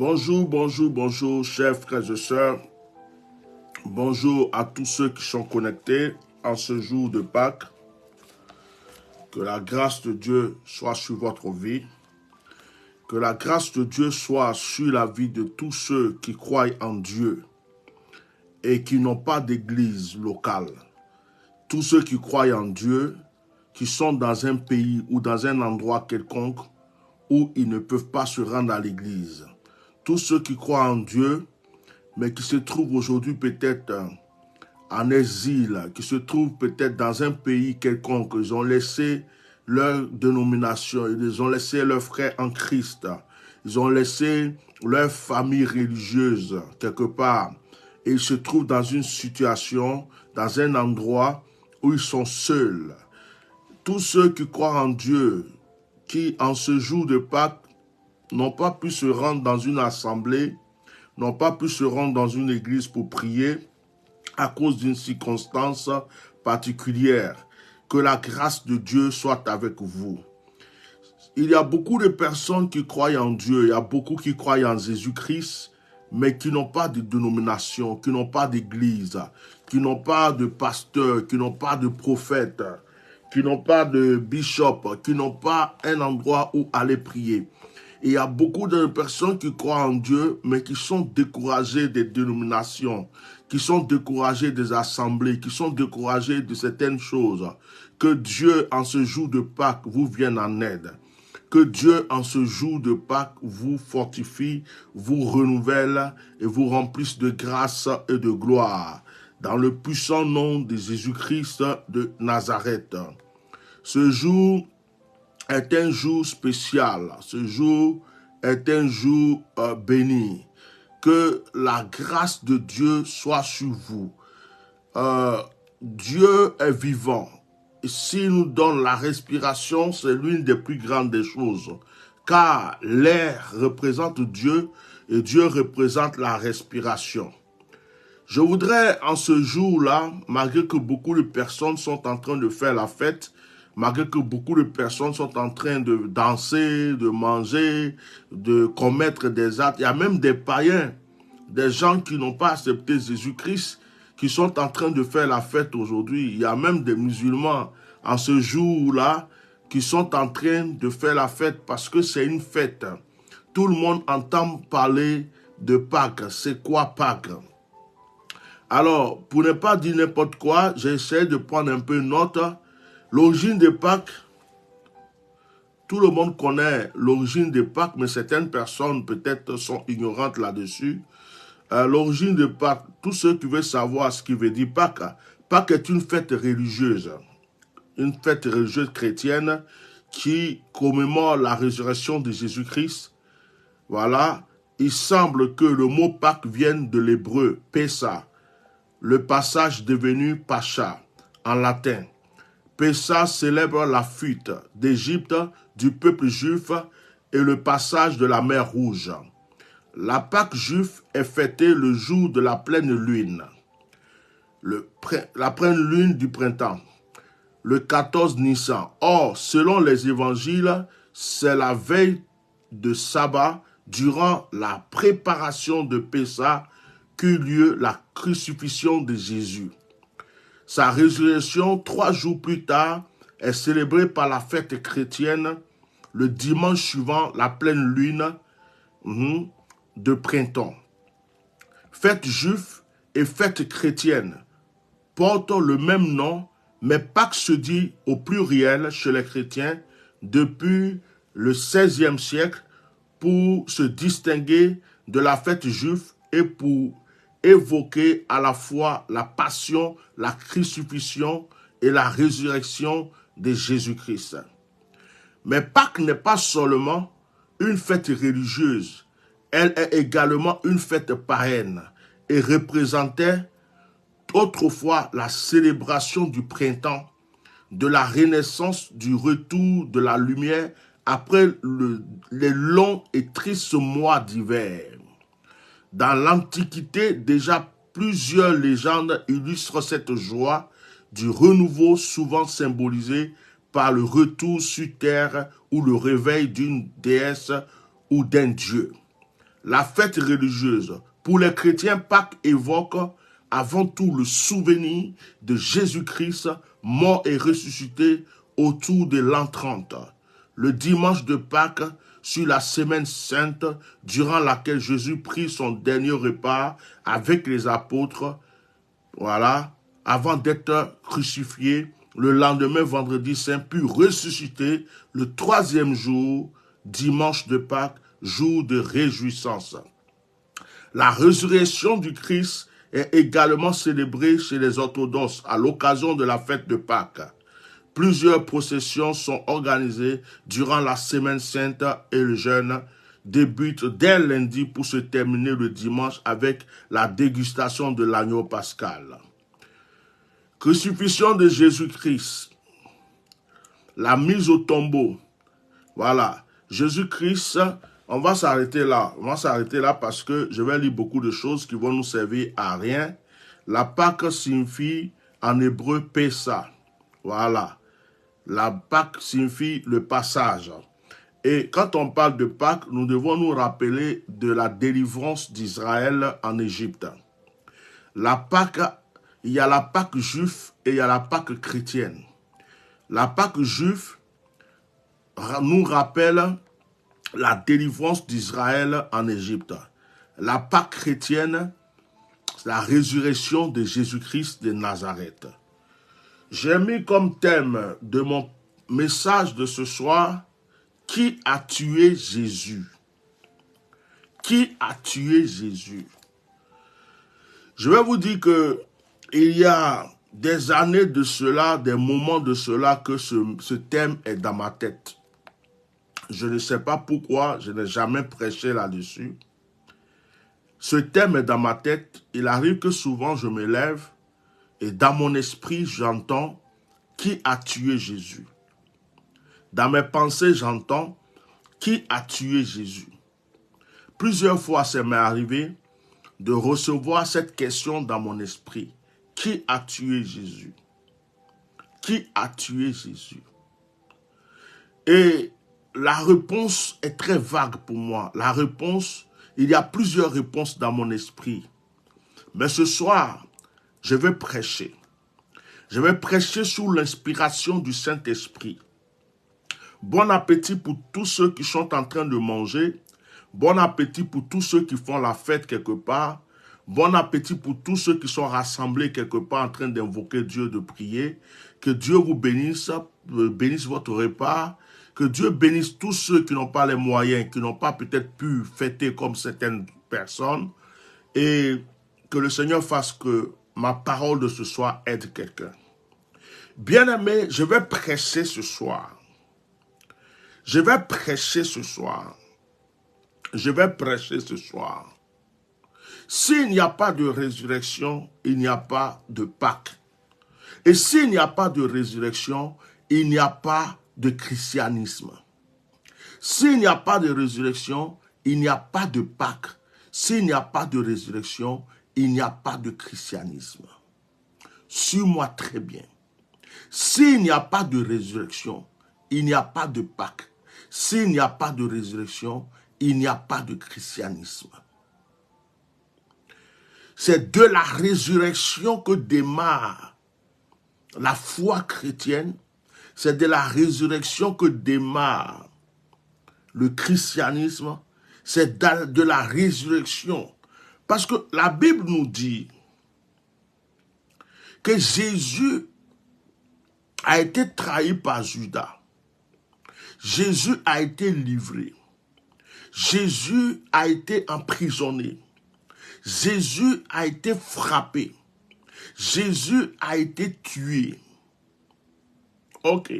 Bonjour, bonjour, bonjour, chers frères et sœurs. Bonjour à tous ceux qui sont connectés en ce jour de Pâques. Que la grâce de Dieu soit sur votre vie. Que la grâce de Dieu soit sur la vie de tous ceux qui croient en Dieu et qui n'ont pas d'église locale. Tous ceux qui croient en Dieu, qui sont dans un pays ou dans un endroit quelconque où ils ne peuvent pas se rendre à l'église. Tous ceux qui croient en Dieu, mais qui se trouvent aujourd'hui peut-être en exil, qui se trouvent peut-être dans un pays quelconque, ils ont laissé leur dénomination, ils ont laissé leurs frères en Christ, ils ont laissé leur famille religieuse quelque part, et ils se trouvent dans une situation, dans un endroit où ils sont seuls. Tous ceux qui croient en Dieu, qui en ce jour de Pâques n'ont pas pu se rendre dans une assemblée, n'ont pas pu se rendre dans une église pour prier à cause d'une circonstance particulière. Que la grâce de Dieu soit avec vous. Il y a beaucoup de personnes qui croient en Dieu, il y a beaucoup qui croient en Jésus-Christ, mais qui n'ont pas de dénomination, qui n'ont pas d'église, qui n'ont pas de pasteur, qui n'ont pas de prophète, qui n'ont pas de bishop, qui n'ont pas un endroit où aller prier. Il y a beaucoup de personnes qui croient en Dieu, mais qui sont découragées des dénominations, qui sont découragées des assemblées, qui sont découragées de certaines choses. Que Dieu, en ce jour de Pâques, vous vienne en aide. Que Dieu, en ce jour de Pâques, vous fortifie, vous renouvelle et vous remplisse de grâce et de gloire. Dans le puissant nom de Jésus-Christ de Nazareth. Ce jour est un jour spécial. Ce jour est un jour béni. Que la grâce de Dieu soit sur vous. Dieu est vivant. Et s'il nous donne la respiration, c'est l'une des plus grandes des choses. Car l'air représente Dieu et Dieu représente la respiration. Je voudrais en ce jour-là, malgré que beaucoup de personnes sont en train de faire la fête, malgré que beaucoup de personnes sont en train de danser, de manger, de commettre des actes, il y a même des païens, des gens qui n'ont pas accepté Jésus-Christ, qui sont en train de faire la fête aujourd'hui. Il y a même des musulmans en ce jour-là qui sont en train de faire la fête parce que c'est une fête. Tout le monde entend parler de Pâques. C'est quoi Pâques? Alors, pour ne pas dire n'importe quoi, j'essaie de prendre un peu note. L'origine de Pâques, tout le monde connaît l'origine de Pâques, mais certaines personnes peut-être sont ignorantes là-dessus. L'origine de Pâques, tous ceux qui veulent savoir ce qui veut dire Pâques, Pâques est une fête religieuse chrétienne qui commémore la résurrection de Jésus-Christ. Voilà, il semble que le mot Pâques vienne de l'hébreu Pessa, le passage devenu Pacha en latin. Pessa célèbre la fuite d'Égypte du peuple juif et le passage de la mer Rouge. La Pâque juive est fêtée le jour de la pleine lune, la pleine lune du printemps, le 14 Nissan. Or, selon les évangiles, c'est la veille de sabbat, durant la préparation de Pessa, qu'eut lieu la crucifixion de Jésus. Sa résurrection, 3 jours plus tard, est célébrée par la fête chrétienne le dimanche suivant la pleine lune de printemps. Fête juive et fête chrétienne portent le même nom, mais Pâques se dit au pluriel chez les chrétiens depuis le XVIe siècle pour se distinguer de la fête juive et pour évoquer à la fois la passion, la crucifixion et la résurrection de Jésus-Christ. Mais Pâques n'est pas seulement une fête religieuse, elle est également une fête païenne et représentait autrefois la célébration du printemps, de la renaissance, du retour de la lumière après les longs et tristes mois d'hiver. Dans l'Antiquité, déjà plusieurs légendes illustrent cette joie du renouveau souvent symbolisé par le retour sur terre ou le réveil d'une déesse ou d'un dieu. la fête religieuse. Pour les chrétiens, Pâques évoque avant tout le souvenir de Jésus-Christ, mort et ressuscité autour de l'an 30. Le dimanche de Pâques, sur la semaine sainte, durant laquelle Jésus prit son dernier repas avec les apôtres, voilà, avant d'être crucifié, le lendemain, vendredi saint, puis ressuscité le 3e jour, dimanche de Pâques, jour de réjouissance. La résurrection du Christ est également célébrée chez les orthodoxes à l'occasion de la fête de Pâques. Plusieurs processions sont organisées durant la semaine sainte et le jeûne débute dès lundi pour se terminer le dimanche avec la dégustation de l'agneau pascal. Crucifixion de Jésus-Christ, la mise au tombeau. Voilà, Jésus-Christ, on va s'arrêter là. On va s'arrêter là parce que je vais lire beaucoup de choses qui vont nous servir à rien. La Pâque signifie en hébreu Pessa. Voilà. La Pâque signifie le passage. Et quand on parle de Pâques, nous devons nous rappeler de la délivrance d'Israël en Égypte. La Pâque, il y a la Pâque juive et il y a la Pâque chrétienne. La Pâque juive nous rappelle la délivrance d'Israël en Égypte. La Pâque chrétienne, c'est la résurrection de Jésus-Christ de Nazareth. J'ai mis comme thème de mon message de ce soir, qui a tué Jésus? Qui a tué Jésus? Je vais vous dire que il y a des années de cela, des moments de cela que ce thème est dans ma tête. Je ne sais pas pourquoi, je n'ai jamais prêché là-dessus. Ce thème est dans ma tête. Il arrive que souvent je me lève et dans mon esprit, j'entends qui a tué Jésus. Dans mes pensées, j'entends qui a tué Jésus. Plusieurs fois, ça m'est arrivé de recevoir cette question dans mon esprit. Qui a tué Jésus? Qui a tué Jésus? Et la réponse est très vague pour moi. La réponse, il y a plusieurs réponses dans mon esprit. Mais ce soir, je vais prêcher. Je vais prêcher sous l'inspiration du Saint-Esprit. Bon appétit pour tous ceux qui sont en train de manger. Bon appétit pour tous ceux qui font la fête quelque part. Bon appétit pour tous ceux qui sont rassemblés quelque part en train d'invoquer Dieu, de prier. Que Dieu vous bénisse, bénisse votre repas. Que Dieu bénisse tous ceux qui n'ont pas les moyens, qui n'ont pas peut-être pu fêter comme certaines personnes. Et que le Seigneur fasse que ma parole de ce soir aide quelqu'un. Bien-aimé, je vais prêcher ce soir. Je vais prêcher ce soir. Je vais prêcher ce soir. S'il n'y a pas de résurrection, il n'y a pas de Pâques. Et s'il n'y a pas de résurrection, il n'y a pas de christianisme. S'il n'y a pas de résurrection, il n'y a pas de Pâques. S'il n'y a pas de résurrection, il n'y a pas de christianisme. Suis-moi très bien. S'il n'y a pas de résurrection, il n'y a pas de Pâques. S'il n'y a pas de résurrection, il n'y a pas de christianisme. C'est de la résurrection que démarre la foi chrétienne. C'est de la résurrection que démarre le christianisme. C'est de la résurrection. Parce que la Bible nous dit que Jésus a été trahi par Judas. Jésus a été livré. Jésus a été emprisonné. Jésus a été frappé. Jésus a été tué. Ok.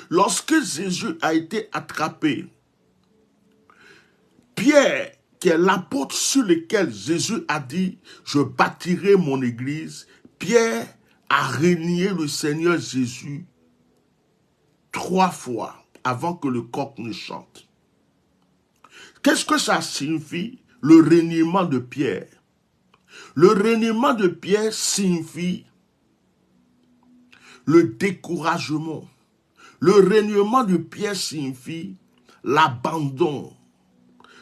Lorsque Jésus a été attrapé, Pierre, qui est l'apôtre sur lequel Jésus a dit « Je bâtirai mon église », Pierre a renié le Seigneur Jésus 3 fois avant que le coq ne chante. Qu'est-ce que ça signifie, le reniement de Pierre? Le reniement de Pierre signifie le découragement. Le reniement de Pierre signifie l'abandon.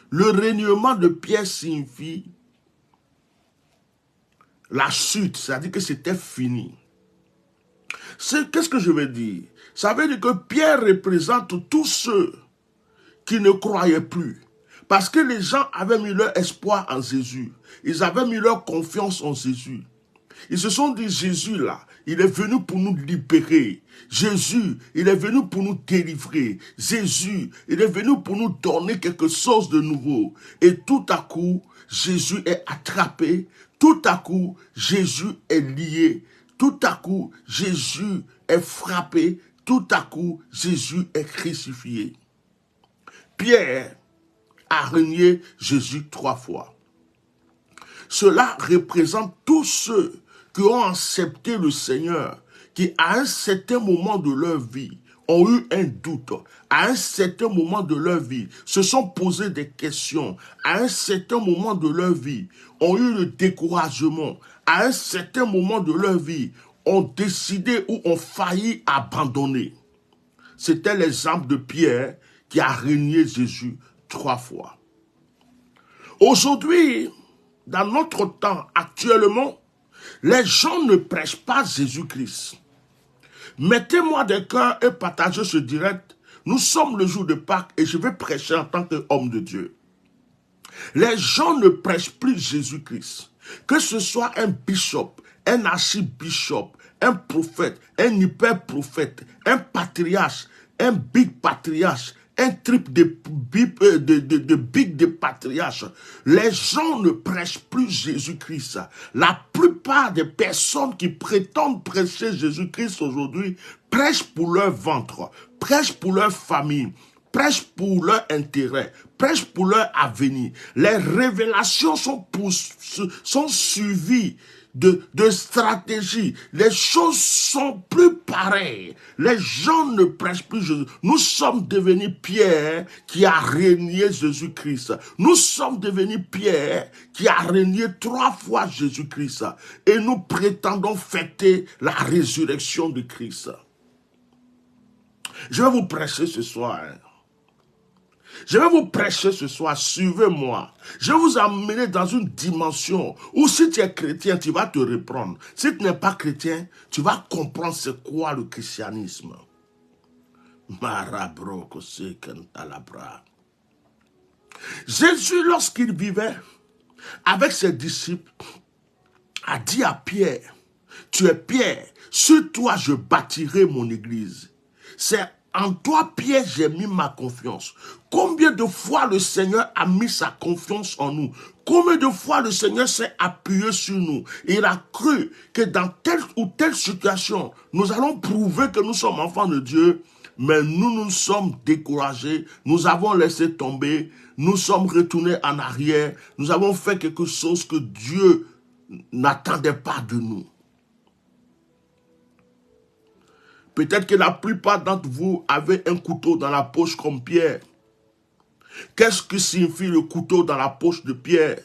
Le reniement de Pierre signifie la chute, c'est-à-dire que c'était fini. Qu'est-ce que je veux dire? Ça veut dire que Pierre représente tous ceux qui ne croyaient plus. Parce que les gens avaient mis leur espoir en Jésus. Ils avaient mis leur confiance en Jésus. Ils se sont dit, Jésus là, il est venu pour nous libérer. Jésus, il est venu pour nous délivrer. Jésus, il est venu pour nous donner quelque chose de nouveau. Et tout à coup, Jésus est attrapé. Tout à coup, Jésus est lié. Tout à coup, Jésus est frappé. Tout à coup, Jésus est crucifié. Pierre a renié Jésus 3 fois. Cela représente tous ceux qui ont accepté le Seigneur, qui à un certain moment de leur vie ont eu un doute, à un certain moment de leur vie se sont posés des questions, à un certain moment de leur vie ont eu le découragement, à un certain moment de leur vie ont décidé ou ont failli abandonner. C'était l'exemple de Pierre qui a renié Jésus 3 fois. Aujourd'hui, dans notre temps, actuellement, les gens ne prêchent pas Jésus-Christ. Mettez-moi des cœurs et partagez ce direct. Nous sommes le jour de Pâques et je vais prêcher en tant qu'homme de Dieu. Les gens ne prêchent plus Jésus-Christ. Que ce soit un bishop, un archibishop, un prophète, un hyper-prophète, un patriarche, un big patriarche, un triple de big de patriarche. Les gens ne prêchent plus Jésus-Christ. La plupart des personnes qui prétendent prêcher Jésus-Christ aujourd'hui prêchent pour leur ventre, prêchent pour leur famille, prêchent pour leur intérêt, prêchent pour leur avenir. Les révélations sont suivies de stratégie. Les choses sont plus pareilles. Les gens ne prêchent plus Jésus. Nous sommes devenus Pierre qui a renié Jésus-Christ. Nous sommes devenus Pierre qui a renié 3 fois Jésus-Christ. Et nous prétendons fêter la résurrection de Christ. Je vais vous prêcher ce soir. Je vais vous prêcher ce soir, suivez-moi. Je vais vous amener dans une dimension où si tu es chrétien, tu vas te reprendre. Si tu n'es pas chrétien, tu vas comprendre c'est quoi le christianisme. Jésus, lorsqu'il vivait avec ses disciples, a dit à Pierre, tu es Pierre, sur toi je bâtirai mon église. C'est en toi, Pierre, j'ai mis ma confiance. Combien de fois le Seigneur a mis sa confiance en nous? Combien de fois le Seigneur s'est appuyé sur nous? Il a cru que dans telle ou telle situation, nous allons prouver que nous sommes enfants de Dieu, mais nous sommes découragés, nous avons laissé tomber, nous sommes retournés en arrière, nous avons fait quelque chose que Dieu n'attendait pas de nous. Peut-être que la plupart d'entre vous avez un couteau dans la poche comme Pierre. Qu'est-ce que signifie le couteau dans la poche de Pierre?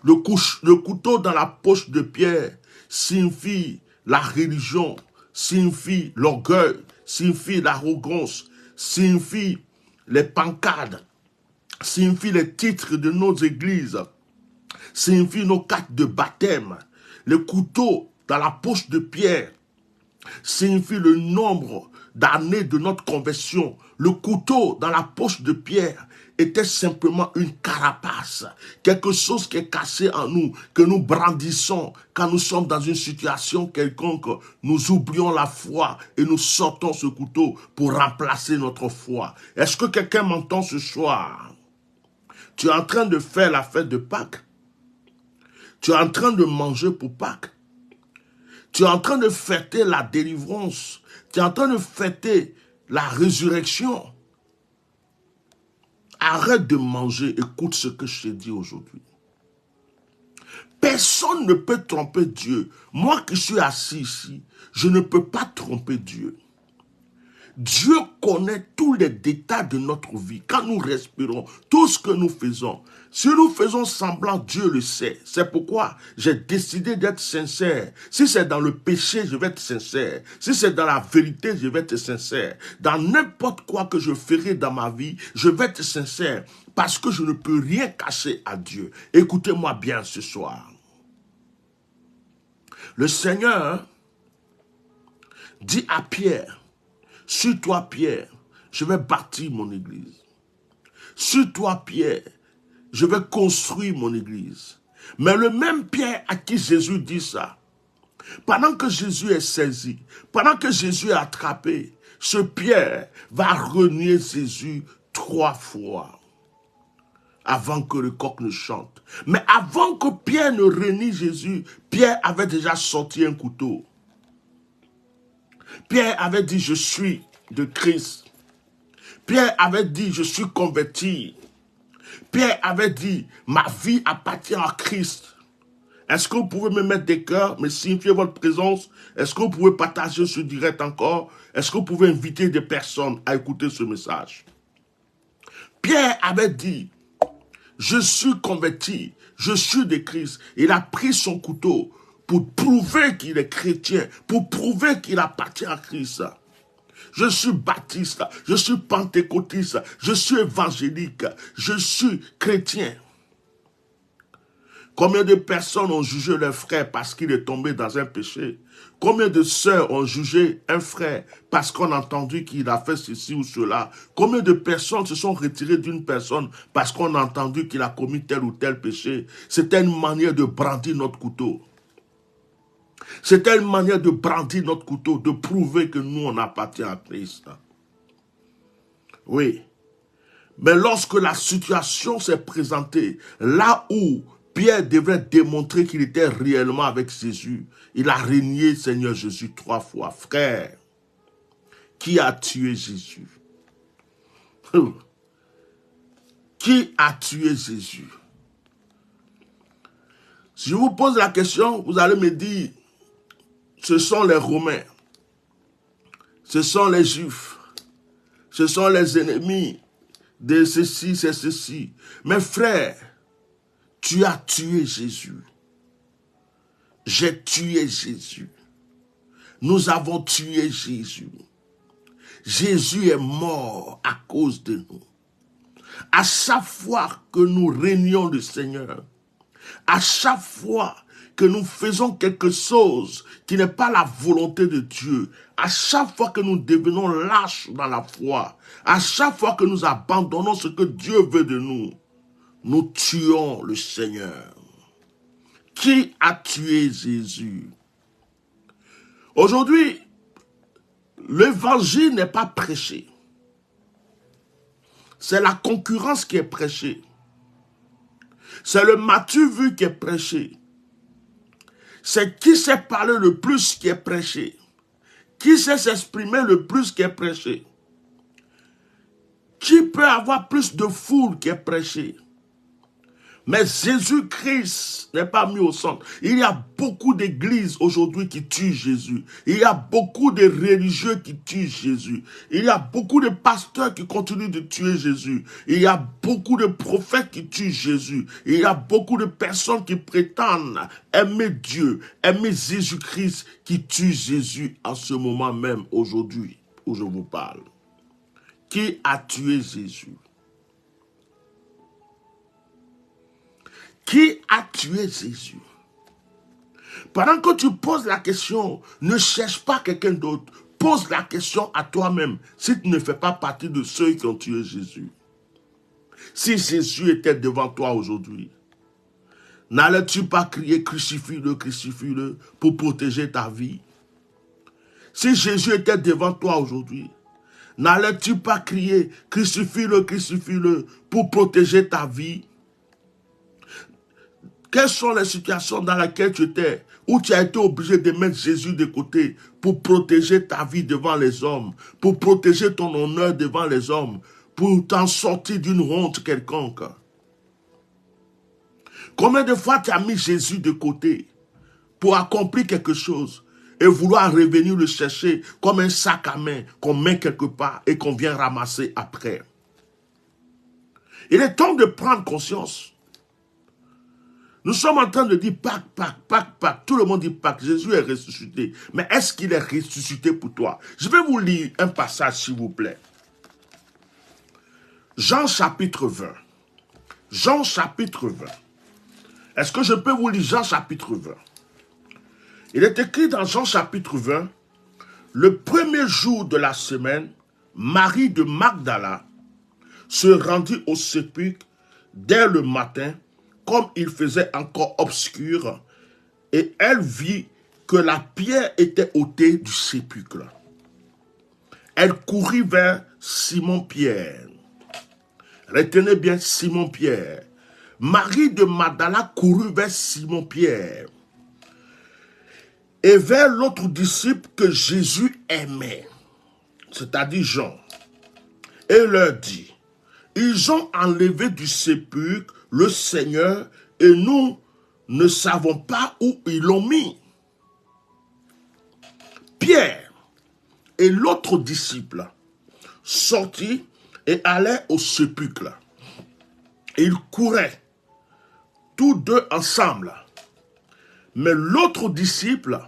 Le couteau dans la poche de Pierre signifie la religion, signifie l'orgueil, signifie l'arrogance, signifie les pancartes, signifie les titres de nos églises, signifie nos cartes de baptême. Le couteau dans la poche de Pierre signifie le nombre d'années de notre conversion. Le couteau dans la poche de Pierre était simplement une carapace, quelque chose qui est caché en nous, que nous brandissons quand nous sommes dans une situation quelconque. Nous oublions la foi et nous sortons ce couteau pour remplacer notre foi. Est-ce que quelqu'un m'entend ce soir? Tu es en train de faire la fête de Pâques. Tu es en train de manger pour Pâques. Tu es en train de fêter la délivrance. Tu es en train de fêter la résurrection. Arrête de manger. Écoute ce que je te dis aujourd'hui. Personne ne peut tromper Dieu. Moi qui suis assis ici, je ne peux pas tromper Dieu. Dieu connaît tous les détails de notre vie. Quand nous respirons, tout ce que nous faisons. Si nous faisons semblant, Dieu le sait. C'est pourquoi j'ai décidé d'être sincère. Si c'est dans le péché, je vais être sincère. Si c'est dans la vérité, je vais être sincère. Dans n'importe quoi que je ferai dans ma vie, je vais être sincère. parce que je ne peux rien cacher à Dieu. Écoutez-moi bien ce soir. Le Seigneur dit à Pierre, sur toi Pierre, je vais bâtir mon église. Sur toi Pierre, je vais construire mon église. Mais le même Pierre à qui Jésus dit ça, pendant que Jésus est saisi, pendant que Jésus est attrapé, ce Pierre va renier Jésus 3 fois avant que le coq ne chante. Mais avant que Pierre ne renie Jésus, Pierre avait déjà sorti un couteau. Pierre avait dit, je suis de Christ. Pierre avait dit, je suis converti. Pierre avait dit, ma vie appartient à Christ. Est-ce que vous pouvez me mettre des cœurs, me signifier votre présence? Est-ce que vous pouvez partager ce direct encore? Est-ce que vous pouvez inviter des personnes à écouter ce message? Pierre avait dit, je suis converti, je suis de Christ. Il a pris son couteau pour prouver qu'il est chrétien, pour prouver qu'il appartient à Christ. Je suis baptiste, je suis pentecôtiste, je suis évangélique, je suis chrétien. Combien de personnes ont jugé leur frère parce qu'il est tombé dans un péché? Combien de sœurs ont jugé un frère parce qu'on a entendu qu'il a fait ceci ou cela? Combien de personnes se sont retirées d'une personne parce qu'on a entendu qu'il a commis tel ou tel péché? C'était une manière de brandir notre couteau. C'était une manière de brandir notre couteau, de prouver que nous, on appartient à Christ. Oui. Mais lorsque la situation s'est présentée, là où Pierre devrait démontrer qu'il était réellement avec Jésus, il a renié Seigneur Jésus 3 fois. Frère, qui a tué Jésus? Qui a tué Jésus? Si je vous pose la question, vous allez me dire, ce sont les Romains, ce sont les Juifs, ce sont les ennemis de ceci, c'est ceci. Mais frère, tu as tué Jésus. J'ai tué Jésus. Nous avons tué Jésus. Jésus est mort à cause de nous. À chaque fois que nous régnons le Seigneur, à chaque fois que nous faisons quelque chose qui n'est pas la volonté de Dieu, à chaque fois que nous devenons lâches dans la foi, à chaque fois que nous abandonnons ce que Dieu veut de nous, nous tuons le Seigneur. Qui a tué Jésus? Aujourd'hui, l'évangile n'est pas prêché. C'est la concurrence qui est prêchée. C'est le m'as-tu vu qui est prêché. C'est qui sait parler le plus qui est prêché. Qui sait s'exprimer le plus qui est prêché. Qui peut avoir plus de foule qui est prêché. Mais Jésus-Christ n'est pas mis au centre. Il y a beaucoup d'églises aujourd'hui qui tuent Jésus. Il y a beaucoup de religieux qui tuent Jésus. Il y a beaucoup de pasteurs qui continuent de tuer Jésus. Il y a beaucoup de prophètes qui tuent Jésus. Il y a beaucoup de personnes qui prétendent aimer Dieu, aimer Jésus-Christ, qui tuent Jésus en ce moment même, aujourd'hui, où je vous parle. Qui a tué Jésus? Qui a tué Jésus? Pendant que tu poses la question, ne cherche pas quelqu'un d'autre. Pose la question à toi-même si tu ne fais pas partie de ceux qui ont tué Jésus. Si Jésus était devant toi aujourd'hui, n'allais-tu pas crier crucifie-le pour protéger ta vie? Si Jésus était devant toi aujourd'hui, n'allais-tu pas crier crucifie-le pour protéger ta vie? Quelles sont les situations dans lesquelles tu étais, où tu as été obligé de mettre Jésus de côté pour protéger ta vie devant les hommes, pour protéger ton honneur devant les hommes, pour t'en sortir d'une honte quelconque? Combien de fois tu as mis Jésus de côté pour accomplir quelque chose et vouloir revenir le chercher comme un sac à main qu'on met quelque part et qu'on vient ramasser après? Il est temps de prendre conscience. Nous sommes en train de dire Pâques, Pâques, Pâques, Pâques. Tout le monde dit Pâques. Jésus est ressuscité. Mais est-ce qu'il est ressuscité pour toi? Je vais vous lire un passage, s'il vous plaît. Jean chapitre 20. Jean chapitre 20. Est-ce que je peux vous lire Jean chapitre 20? Il est écrit dans Jean chapitre 20, le premier jour de la semaine, Marie de Magdala se rendit au sépulcre dès le matin, comme il faisait encore obscur, et elle vit que la pierre était ôtée du sépulcre. Elle courut vers Simon-Pierre. Retenez bien Simon-Pierre. Marie de Magdala courut vers Simon-Pierre et vers l'autre disciple que Jésus aimait, c'est-à-dire Jean, et leur dit, ils ont enlevé du sépulcre le Seigneur et nous ne savons pas où ils l'ont mis. Pierre et l'autre disciple sortit et allaient au sépulcre. Ils couraient, tous deux ensemble. Mais l'autre disciple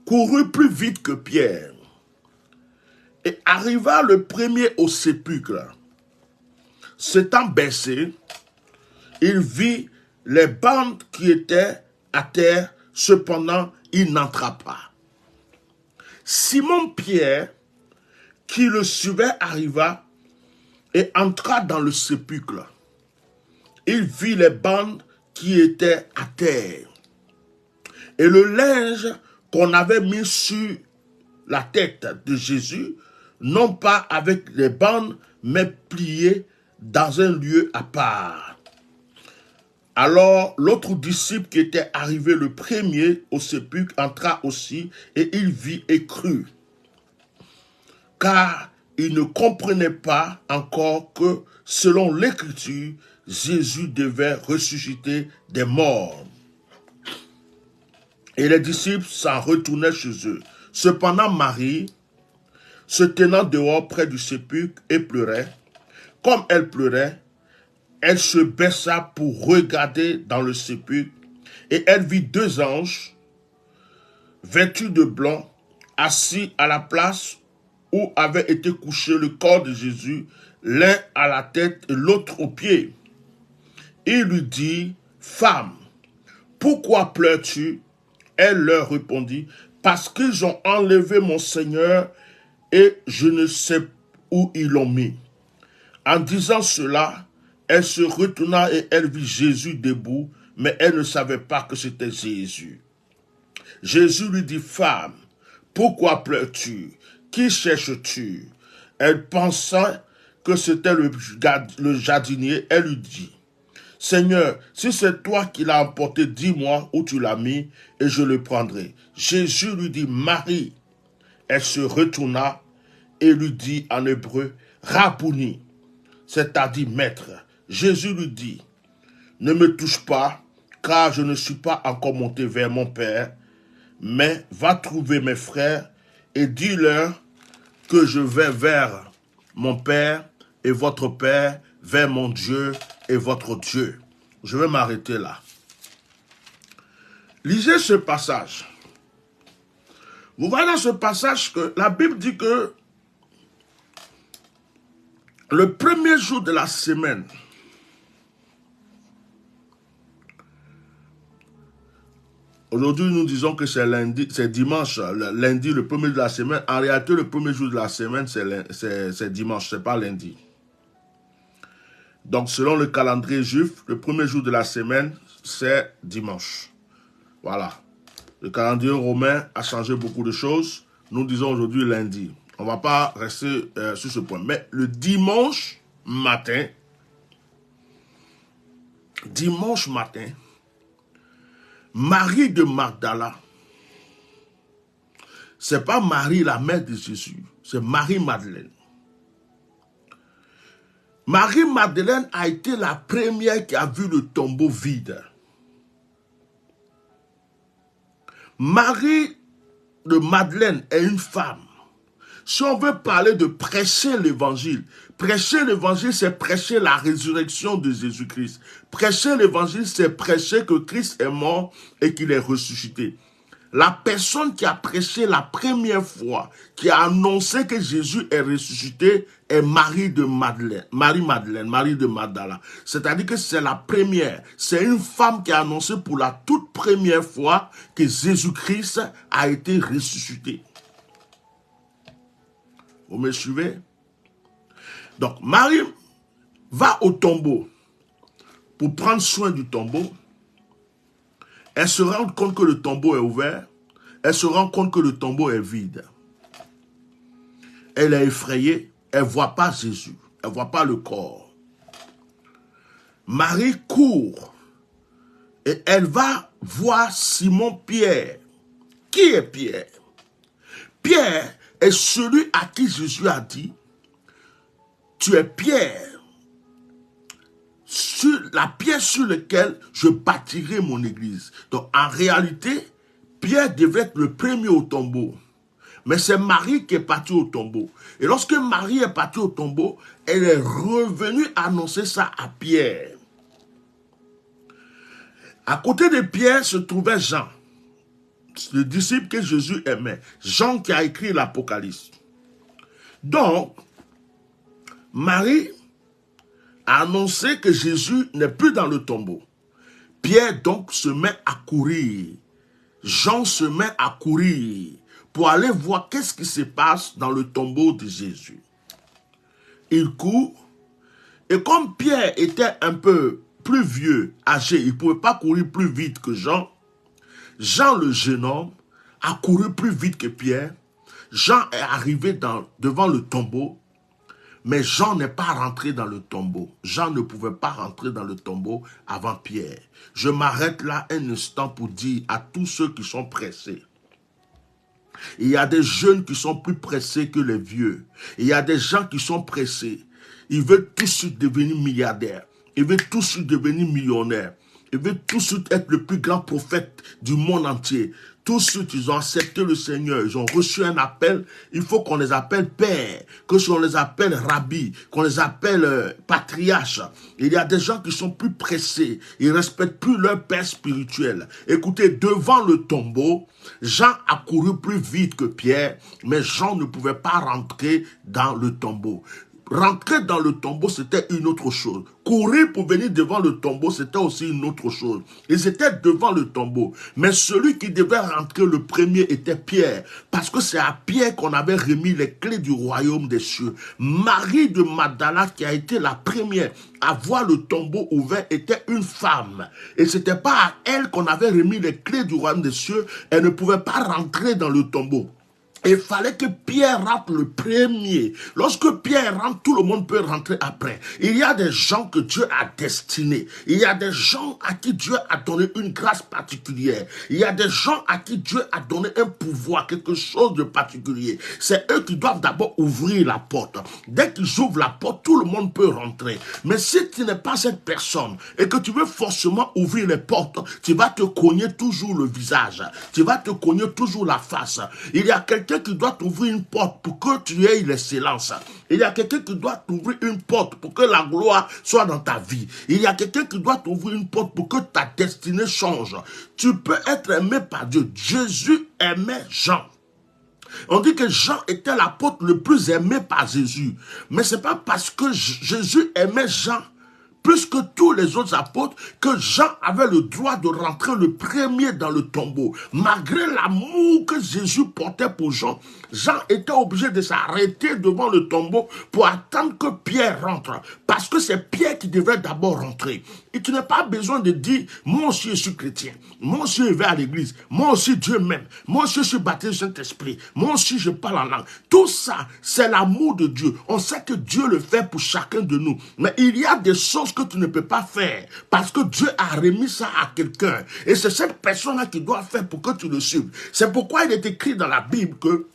courut plus vite que Pierre et arriva le premier au sépulcre. S'étant baissé, il vit les bandes qui étaient à terre, cependant il n'entra pas. Simon-Pierre, qui le suivait, arriva et entra dans le sépulcre. Il vit les bandes qui étaient à terre et le linge qu'on avait mis sur la tête de Jésus, non pas avec les bandes, mais plié dans un lieu à part. Alors l'autre disciple qui était arrivé le premier au sépulcre entra aussi et il vit et crut. Car il ne comprenait pas encore que, selon l'Écriture, Jésus devait ressusciter des morts. Et les disciples s'en retournaient chez eux. Cependant Marie, se tenant dehors près du sépulcre, et pleurait. Comme elle pleurait, elle se baissa pour regarder dans le sépulcre, et elle vit deux anges, vêtus de blanc, assis à la place où avait été couché le corps de Jésus, l'un à la tête et l'autre aux pieds. Il lui dit, « Femme, pourquoi pleures-tu » Elle leur répondit, « Parce qu'ils ont enlevé mon Seigneur et je ne sais où ils l'ont mis. » En disant cela, elle se retourna et elle vit Jésus debout, mais elle ne savait pas que c'était Jésus. Jésus lui dit, « Femme, pourquoi pleures-tu? Qui cherches-tu » Elle pensa que c'était le jardinier. Elle lui dit, « Seigneur, si c'est toi qui l'as emporté, dis-moi où tu l'as mis et je le prendrai. » Jésus lui dit, « Marie. » Elle se retourna et lui dit en hébreu, « Rabouni », c'est-à-dire maître. Jésus lui dit, « Ne me touche pas, car je ne suis pas encore monté vers mon Père, mais va trouver mes frères et dis-leur que je vais vers mon Père et votre Père, vers mon Dieu et votre Dieu. » Je vais m'arrêter là. Lisez ce passage. Vous voyez dans ce passage que la Bible dit que le premier jour de la semaine, aujourd'hui nous disons que c'est lundi, c'est dimanche, lundi le premier jour de la semaine. En réalité, le premier jour de la semaine, c'est dimanche, c'est pas lundi. Donc, selon le calendrier juif, le premier jour de la semaine, c'est dimanche. Voilà. Le calendrier romain a changé beaucoup de choses. Nous disons aujourd'hui lundi. On ne va pas rester sur ce point. Mais le dimanche matin, Marie de Magdala, c'est pas Marie la mère de Jésus, c'est Marie-Madeleine. Marie-Madeleine a été la première qui a vu le tombeau vide. Marie de Madeleine est une femme. Si on veut parler de prêcher l'évangile, c'est prêcher la résurrection de Jésus-Christ. Prêcher l'évangile, c'est prêcher que Christ est mort et qu'il est ressuscité. La personne qui a prêché la première fois, qui a annoncé que Jésus est ressuscité, est Marie de Madeleine, Marie de Magdala. C'est-à-dire que c'est la première. C'est une femme qui a annoncé pour la toute première fois que Jésus-Christ a été ressuscité. Vous me suivez? Donc, Marie va au tombeau pour prendre soin du tombeau. Elle se rend compte que le tombeau est ouvert. Elle se rend compte que le tombeau est vide. Elle est effrayée. Elle ne voit pas Jésus. Elle ne voit pas le corps. Marie court et elle va voir Simon-Pierre. Qui est Pierre? Pierre est celui à qui Jésus a dit, tu es Pierre, sur la pierre sur laquelle je bâtirai mon église. Donc en réalité, Pierre devait être le premier au tombeau. Mais c'est Marie qui est partie au tombeau. Et lorsque Marie est partie au tombeau, elle est revenue annoncer ça à Pierre. À côté de Pierre se trouvait Jean, le disciple que Jésus aimait. Jean qui a écrit l'Apocalypse. Donc, Marie a annoncé que Jésus n'est plus dans le tombeau. Pierre donc se met à courir. Jean se met à courir pour aller voir qu'est-ce qui se passe dans le tombeau de Jésus. Il court et comme Pierre était un peu plus vieux, âgé, il ne pouvait pas courir plus vite que Jean. Jean, le jeune homme, a couru plus vite que Pierre. Jean est arrivé devant le tombeau. Mais Jean n'est pas rentré dans le tombeau. Jean ne pouvait pas rentrer dans le tombeau avant Pierre. Je m'arrête là un instant pour dire à tous ceux qui sont pressés. Il y a des jeunes qui sont plus pressés que les vieux. Il y a des gens qui sont pressés. Ils veulent tout de suite devenir milliardaires. Ils veulent tout de suite devenir millionnaires. Ils veulent tout de suite être le plus grand prophète du monde entier. Tout de suite, ils ont accepté le Seigneur. Ils ont reçu un appel. Il faut qu'on les appelle père, qu'on les appelle rabbi, qu'on les appelle patriarche. Il y a des gens qui sont plus pressés. Ils ne respectent plus leur père spirituel. Écoutez, devant le tombeau, Jean a couru plus vite que Pierre, mais Jean ne pouvait pas rentrer dans le tombeau. Rentrer dans le tombeau, c'était une autre chose. Courir pour venir devant le tombeau, c'était aussi une autre chose. Ils étaient devant le tombeau. Mais celui qui devait rentrer le premier était Pierre. Parce que c'est à Pierre qu'on avait remis les clés du royaume des cieux. Marie de Magdala, qui a été la première à voir le tombeau ouvert, était une femme. Et c'était pas à elle qu'on avait remis les clés du royaume des cieux. Elle ne pouvait pas rentrer dans le tombeau. Il fallait que Pierre rentre le premier. Lorsque Pierre rentre, tout le monde peut rentrer après. Il y a des gens que Dieu a destinés. Il y a des gens à qui Dieu a donné une grâce particulière. Il y a des gens à qui Dieu a donné un pouvoir, quelque chose de particulier. C'est eux qui doivent d'abord ouvrir la porte. Dès qu'ils ouvrent la porte, tout le monde peut rentrer. Mais si tu n'es pas cette personne et que tu veux forcément ouvrir les portes, tu vas te cogner toujours le visage. Tu vas te cogner toujours la face. Il y a quelqu'un qui doit t'ouvrir une porte pour que tu aies l'excellence. Il y a quelqu'un qui doit t'ouvrir une porte pour que la gloire soit dans ta vie. Il y a quelqu'un qui doit t'ouvrir une porte pour que ta destinée change. Tu peux être aimé par Dieu. Jésus aimait Jean. On dit que Jean était l'apôtre le plus aimé par Jésus. Mais ce n'est pas parce que Jésus aimait Jean plus que tous les autres apôtres, que Jean avait le droit de rentrer le premier dans le tombeau. Malgré l'amour que Jésus portait pour Jean, Jean était obligé de s'arrêter devant le tombeau pour attendre que Pierre rentre. Parce que c'est Pierre qui devait d'abord rentrer. Et tu n'as pas besoin de dire, moi aussi je suis chrétien, moi aussi je vais à l'église, moi aussi Dieu m'aime, moi aussi je suis baptisé du Saint-Esprit, moi aussi je parle en langue. Tout ça, c'est l'amour de Dieu. On sait que Dieu le fait pour chacun de nous. Mais il y a des choses que tu ne peux pas faire parce que Dieu a remis ça à quelqu'un. Et c'est cette personne-là qui doit faire pour que tu le suives. C'est pourquoi il est écrit dans la Bible que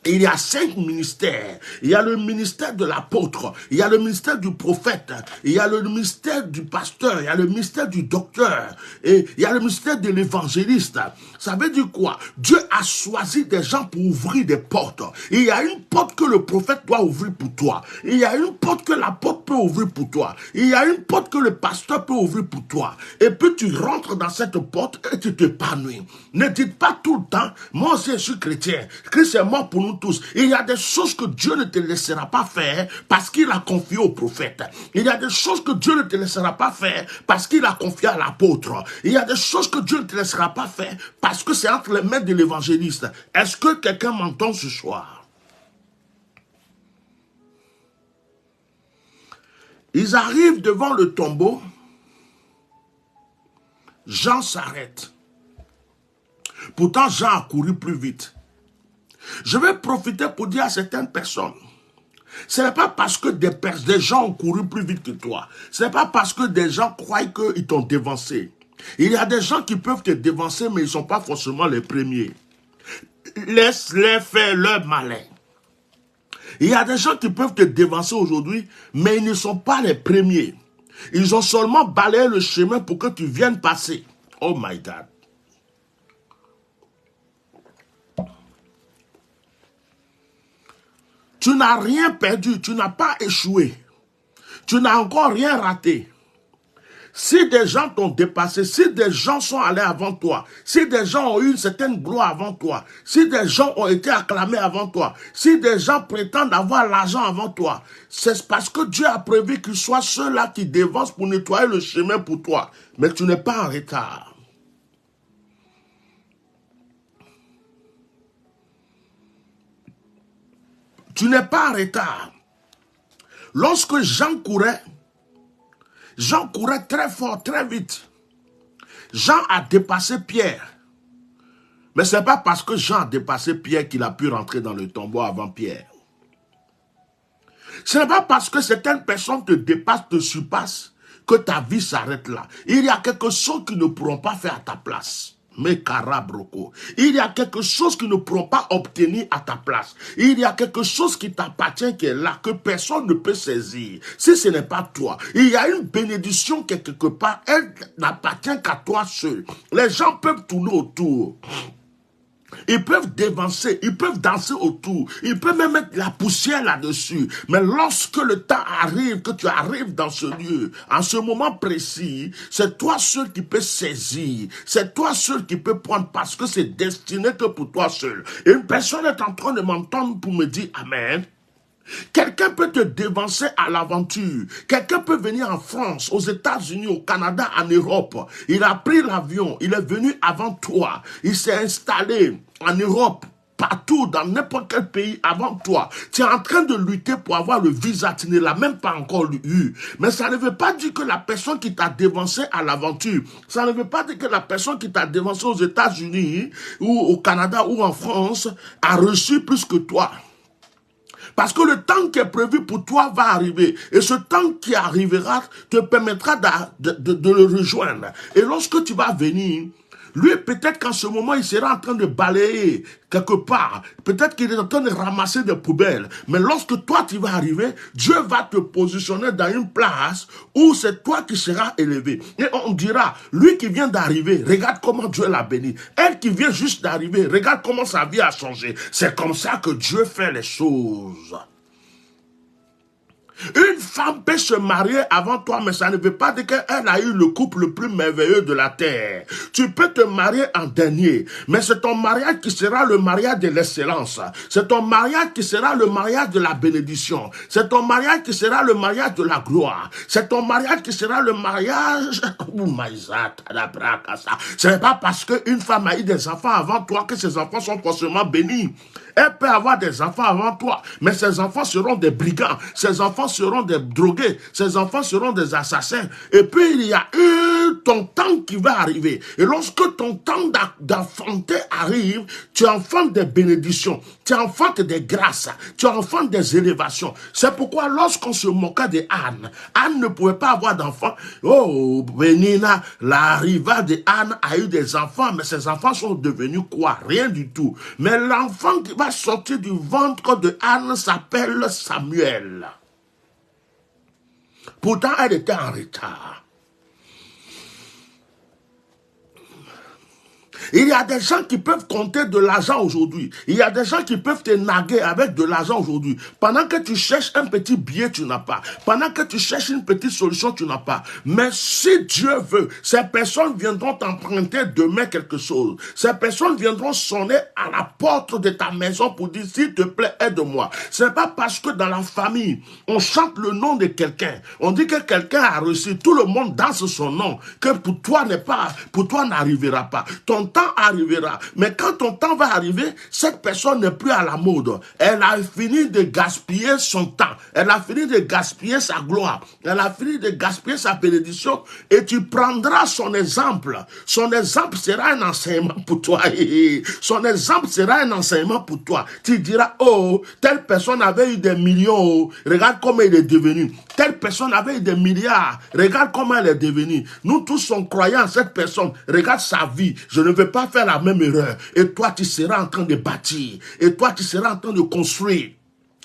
Il y a 5 ministères. Il y a le ministère de l'apôtre, il y a le ministère du prophète, il y a le ministère du pasteur, il y a le ministère du docteur, et il y a le ministère de l'évangéliste. Ça veut dire quoi? Dieu a choisi des gens pour ouvrir des portes. Il y a une porte que le prophète doit ouvrir pour toi. Il y a une porte que l'apôtre peut ouvrir pour toi. Il y a une porte que le pasteur peut ouvrir pour toi. Et puis tu rentres dans cette porte et tu t'épanouis. Ne dites pas tout le temps, moi aussi je suis chrétien. Christ est mort pour nous tous. Il y a des choses que Dieu ne te laissera pas faire parce qu'il a confié au prophète. Il y a des choses que Dieu ne te laissera pas faire parce qu'il a confié à l'apôtre. Il y a des choses que Dieu ne te laissera pas faire parce que c'est entre les mains de l'évangéliste. Est-ce que quelqu'un m'entend ce soir? Ils arrivent devant le tombeau. Jean s'arrête. Pourtant, Jean a couru plus vite. Je vais profiter pour dire à certaines personnes, ce n'est pas parce que des gens ont couru plus vite que toi. Ce n'est pas parce que des gens croient qu'ils t'ont dévancé. Il y a des gens qui peuvent te dévancer, mais ils ne sont pas forcément les premiers. Laisse-les faire leur malin. Il y a des gens qui peuvent te dévancer aujourd'hui, mais ils ne sont pas les premiers. Ils ont seulement balayé le chemin pour que tu viennes passer. Oh my God. Tu n'as rien perdu, tu n'as pas échoué. Tu n'as encore rien raté. Si des gens t'ont dépassé, si des gens sont allés avant toi, si des gens ont eu une certaine gloire avant toi, si des gens ont été acclamés avant toi, si des gens prétendent avoir l'argent avant toi, c'est parce que Dieu a prévu qu'ils soient ceux-là qui dévancent pour nettoyer le chemin pour toi. Mais tu n'es pas en retard. Tu n'es pas en retard. Lorsque Jean courait très fort, très vite. Jean a dépassé Pierre. Mais ce n'est pas parce que Jean a dépassé Pierre qu'il a pu rentrer dans le tombeau avant Pierre. Ce n'est pas parce que certaines personnes te dépassent, te surpassent, que ta vie s'arrête là. Il y a quelque chose qu'ils ne pourront pas faire à ta place. Mais carabroko. Il y a quelque chose qu'ils ne pourront pas obtenir à ta place. Il y a quelque chose qui t'appartient, qui est là, que personne ne peut saisir. Si ce n'est pas toi, il y a une bénédiction qui est quelque part, elle n'appartient qu'à toi seul. Les gens peuvent tourner autour. Ils peuvent dévancer, ils peuvent danser autour, ils peuvent même mettre la poussière là-dessus. Mais lorsque le temps arrive, que tu arrives dans ce lieu, en ce moment précis, c'est toi seul qui peux saisir, c'est toi seul qui peux prendre parce que c'est destiné que pour toi seul. Et une personne est en train de m'entendre pour me dire Amen. Quelqu'un peut te dévancer à l'aventure. Quelqu'un peut venir en France, aux États-Unis, au Canada, en Europe. Il a pris l'avion, il est venu avant toi. Il s'est installé en Europe, partout, dans n'importe quel pays avant toi. Tu es en train de lutter pour avoir le visa, tu ne l'as même pas encore eu. Mais ça ne veut pas dire que la personne qui t'a dévancé à l'aventure, ça ne veut pas dire que la personne qui t'a dévancé aux États-Unis, ou au Canada, ou en France, a reçu plus que toi. Parce que le temps qui est prévu pour toi va arriver. Et ce temps qui arrivera te permettra de le rejoindre. Et lorsque tu vas venir, lui, peut-être qu'en ce moment, il sera en train de balayer quelque part. Peut-être qu'il est en train de ramasser des poubelles. Mais lorsque toi, tu vas arriver, Dieu va te positionner dans une place où c'est toi qui seras élevé. Et on dira, lui qui vient d'arriver, regarde comment Dieu l'a béni. Elle qui vient juste d'arriver, regarde comment sa vie a changé. C'est comme ça que Dieu fait les choses. Une femme peut se marier avant toi, mais ça ne veut pas dire qu'elle a eu le couple le plus merveilleux de la terre. Tu peux te marier en dernier, mais c'est ton mariage qui sera le mariage de l'excellence. C'est ton mariage qui sera le mariage de la bénédiction. C'est ton mariage qui sera le mariage de la gloire. C'est ton mariage qui sera le mariage... Ce n'est pas parce qu'une femme a eu des enfants avant toi que ses enfants sont forcément bénis. Elle peut avoir des enfants avant toi, mais ses enfants seront des brigands, ses enfants seront des drogués, ses enfants seront des assassins. Et puis il y a ton temps qui va arriver. Et lorsque ton temps d'enfanter arrive, tu enfantes des bénédictions, tu enfantes des grâces, tu enfantes des élévations. C'est pourquoi lorsqu'on se moquait de Anne, Anne ne pouvait pas avoir d'enfants. Oh, Benina, la riva de Anne a eu des enfants, mais ses enfants sont devenus quoi? Rien du tout. Mais l'enfant qui va pas sorti du ventre de Anne s'appelle Samuel. Pourtant, elle était en retard. Il y a des gens qui peuvent compter de l'argent aujourd'hui. Il y a des gens qui peuvent te naguer avec de l'argent aujourd'hui. Pendant que tu cherches un petit billet, tu n'as pas. Pendant que tu cherches une petite solution, tu n'as pas. Mais si Dieu veut, ces personnes viendront t'emprunter demain quelque chose. Ces personnes viendront sonner à la porte de ta maison pour dire, s'il te plaît, aide-moi. Ce n'est pas parce que dans la famille, on chante le nom de quelqu'un. On dit que quelqu'un a réussi. Tout le monde danse son nom. Que pour toi n'arrivera pas. Ton temps arrivera. Mais quand ton temps va arriver, cette personne n'est plus à la mode. Elle a fini de gaspiller son temps. Elle a fini de gaspiller sa gloire. Elle a fini de gaspiller sa bénédiction. Et tu prendras son exemple. Son exemple sera un enseignement pour toi. Son exemple sera un enseignement pour toi. Tu diras, oh, telle personne avait eu des millions. Regarde comment il est devenu. Telle personne avait eu des milliards. Regarde comment elle est devenue. Nous tous sommes croyants en cette personne. Regarde sa vie. Je ne vais pas faire la même erreur. Et toi, tu seras en train de bâtir. Et toi, tu seras en train de construire.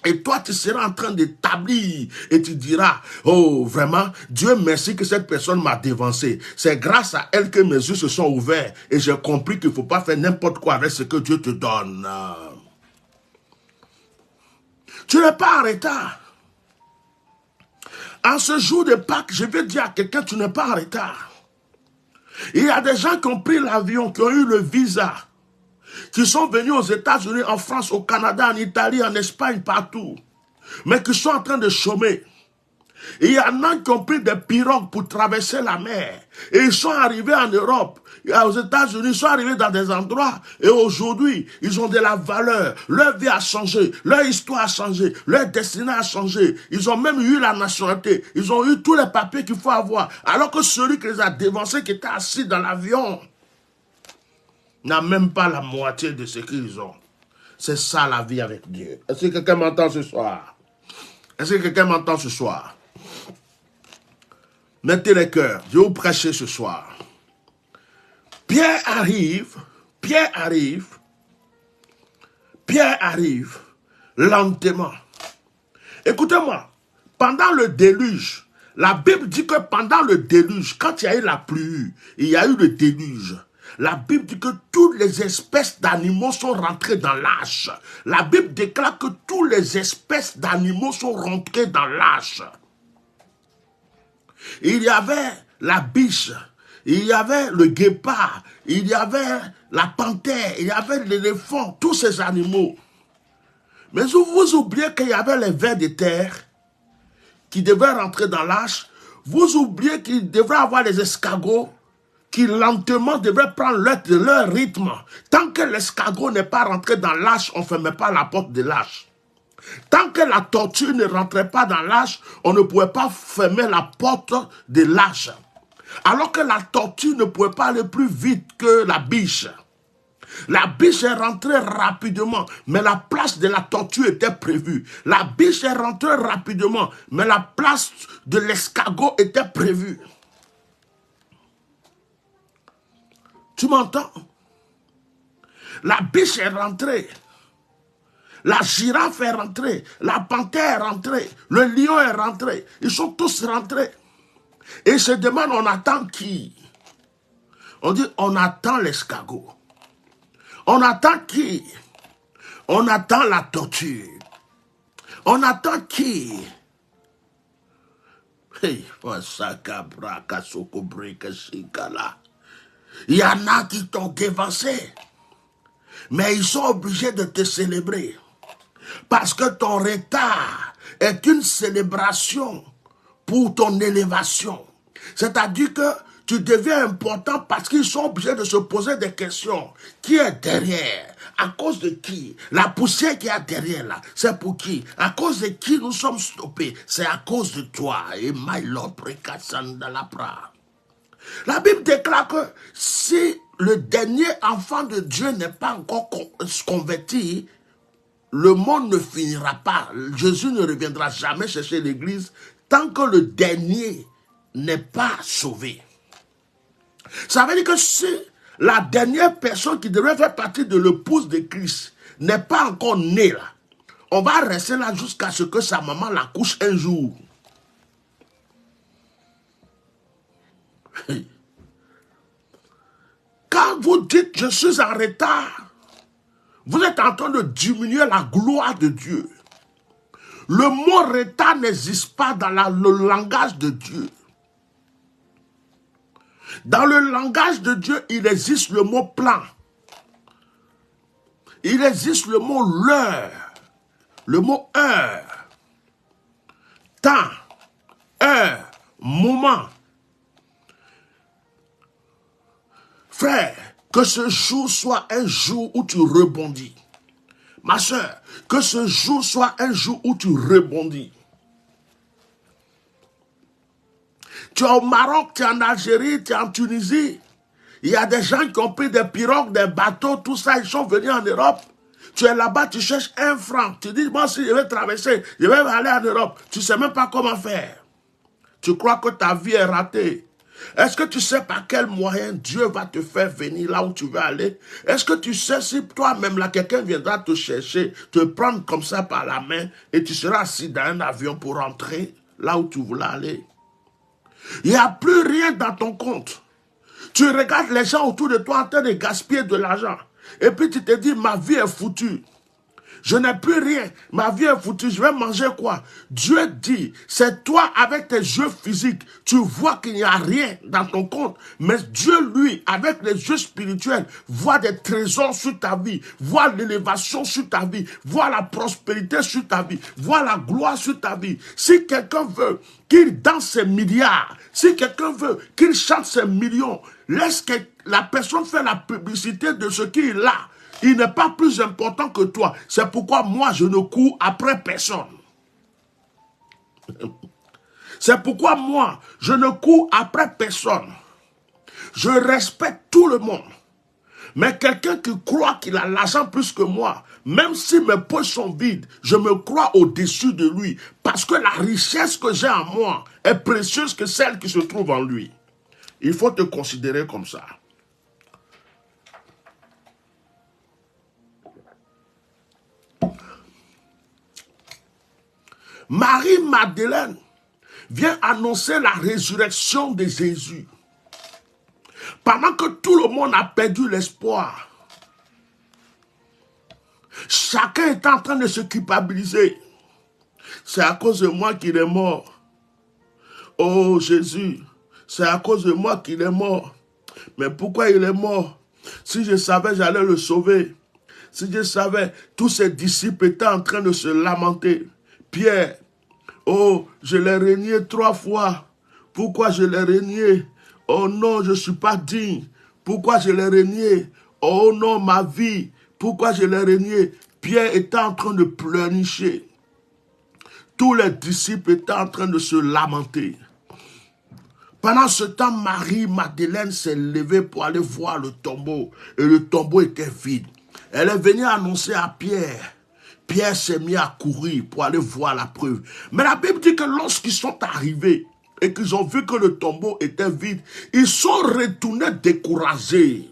Et toi, tu seras en train d'établir. Et tu diras, oh, vraiment, Dieu merci que cette personne m'a dévancé. C'est grâce à elle que mes yeux se sont ouverts. Et j'ai compris qu'il ne faut pas faire n'importe quoi avec ce que Dieu te donne. Tu n'es pas en retard. En ce jour de Pâques, je vais dire à quelqu'un, tu n'es pas en retard. Il y a des gens qui ont pris l'avion, qui ont eu le visa, qui sont venus aux États-Unis, en France, au Canada, en Italie, en Espagne, partout, mais qui sont en train de chômer. Il y en a qui ont pris des pirogues pour traverser la mer. Et ils sont arrivés en Europe, aux États-Unis, ils sont arrivés dans des endroits. Et aujourd'hui, ils ont de la valeur. Leur vie a changé. Leur histoire a changé. Leur destinée a changé. Ils ont même eu la nationalité. Ils ont eu tous les papiers qu'il faut avoir. Alors que celui qui les a dévancés, qui était assis dans l'avion, n'a même pas la moitié de ce qu'ils ont. C'est ça la vie avec Dieu. Est-ce que quelqu'un m'entend ce soir? Est-ce que quelqu'un m'entend ce soir? Mettez les cœurs. Je vais vous prêcher ce soir. Pierre arrive lentement. Écoutez-moi, pendant le déluge, la Bible dit que pendant le déluge, quand il y a eu la pluie, il y a eu le déluge. La Bible dit que toutes les espèces d'animaux sont rentrées dans l'arche. La Bible déclare que toutes les espèces d'animaux sont rentrées dans l'arche. Il y avait la biche, il y avait le guépard, il y avait la panthère, il y avait l'éléphant, tous ces animaux. Mais vous oubliez qu'il y avait les vers de terre qui devaient rentrer dans l'arche. Vous oubliez qu'il devrait avoir les escargots qui lentement devraient prendre leur rythme. Tant que l'escargot n'est pas rentré dans l'arche, on ne fermait pas la porte de l'arche. Tant que la tortue ne rentrait pas dans l'arche, on ne pouvait pas fermer la porte de l'arche. Alors que la tortue ne pouvait pas aller plus vite que la biche. La biche est rentrée rapidement, mais la place de la tortue était prévue. La biche est rentrée rapidement, mais la place de l'escargot était prévue. Tu m'entends? La biche est rentrée. La girafe est rentrée, la panthère est rentrée, le lion est rentré. Ils sont tous rentrés. Et ils se demandent, on attend qui? On dit, on attend l'escargot. On attend qui? On attend la tortue. On attend qui? Il y en a qui t'ont dévancé, mais ils sont obligés de te célébrer. Parce que ton retard est une célébration pour ton élévation. C'est-à-dire que tu deviens important parce qu'ils sont obligés de se poser des questions. Qui est derrière? À cause de qui? La poussière qu'il y a derrière là, c'est pour qui? À cause de qui nous sommes stoppés? C'est à cause de toi. Et my Lord, la Bible déclare que si le dernier enfant de Dieu n'est pas encore converti, le monde ne finira pas. Jésus ne reviendra jamais chercher l'église tant que le dernier n'est pas sauvé. Ça veut dire que si la dernière personne qui devrait faire partie de l'épouse de Christ n'est pas encore née là, on va rester là jusqu'à ce que sa maman l'accouche un jour. Quand vous dites je suis en retard, vous êtes en train de diminuer la gloire de Dieu. Le mot retard n'existe pas dans le langage de Dieu. Dans le langage de Dieu, il existe le mot plan. Il existe le mot l'heure, le mot heure, temps, heure, moment. Frère, que ce jour soit un jour où tu rebondis. Ma soeur, que ce jour soit un jour où tu rebondis. Tu es au Maroc, tu es en Algérie, tu es en Tunisie. Il y a des gens qui ont pris des pirogues, des bateaux, tout ça, ils sont venus en Europe. Tu es là-bas, tu cherches 1 franc. Tu dis, moi, si je vais traverser, je vais aller en Europe. Tu ne sais même pas comment faire. Tu crois que ta vie est ratée. Est-ce que tu sais par quel moyen Dieu va te faire venir là où tu veux aller? Est-ce que tu sais si toi-même là, quelqu'un viendra te chercher, te prendre comme ça par la main et tu seras assis dans un avion pour rentrer là où tu voulais aller? Il n'y a plus rien dans ton compte. Tu regardes les gens autour de toi en train de gaspiller de l'argent. Et puis tu te dis, ma vie est foutue. Je n'ai plus rien. Ma vie est foutue. Je vais manger quoi? Dieu dit, c'est toi avec tes yeux physiques. Tu vois qu'il n'y a rien dans ton compte. Mais Dieu, lui, avec les yeux spirituels, voit des trésors sur ta vie. Voit l'élévation sur ta vie. Voit la prospérité sur ta vie. Voit la gloire sur ta vie. Si quelqu'un veut qu'il danse ses milliards, si quelqu'un veut qu'il chante ses millions, laisse que la personne faire la publicité de ce qu'il a. Il n'est pas plus important que toi. C'est pourquoi moi, je ne cours après personne. C'est pourquoi moi, je ne cours après personne. Je respecte tout le monde. Mais quelqu'un qui croit qu'il a l'argent plus que moi, même si mes poches sont vides, je me crois au-dessus de lui. Parce que la richesse que j'ai en moi est précieuse que celle qui se trouve en lui. Il faut te considérer comme ça. Marie-Madeleine vient annoncer la résurrection de Jésus. Pendant que tout le monde a perdu l'espoir, chacun est en train de se culpabiliser. C'est à cause de moi qu'il est mort. Oh Jésus, c'est à cause de moi qu'il est mort. Mais pourquoi il est mort? Si je savais, j'allais le sauver. Si je savais, tous ses disciples étaient en train de se lamenter. Pierre, oh, je l'ai renié 3 fois. Pourquoi je l'ai renié? Oh non, je ne suis pas digne. Pourquoi je l'ai renié? Oh non, ma vie. Pourquoi je l'ai renié? Pierre était en train de pleurnicher. Tous les disciples étaient en train de se lamenter. Pendant ce temps, Marie-Madeleine s'est levée pour aller voir le tombeau. Et le tombeau était vide. Elle est venue annoncer à Pierre. Pierre s'est mis à courir pour aller voir la preuve. Mais la Bible dit que lorsqu'ils sont arrivés et qu'ils ont vu que le tombeau était vide, ils sont retournés découragés.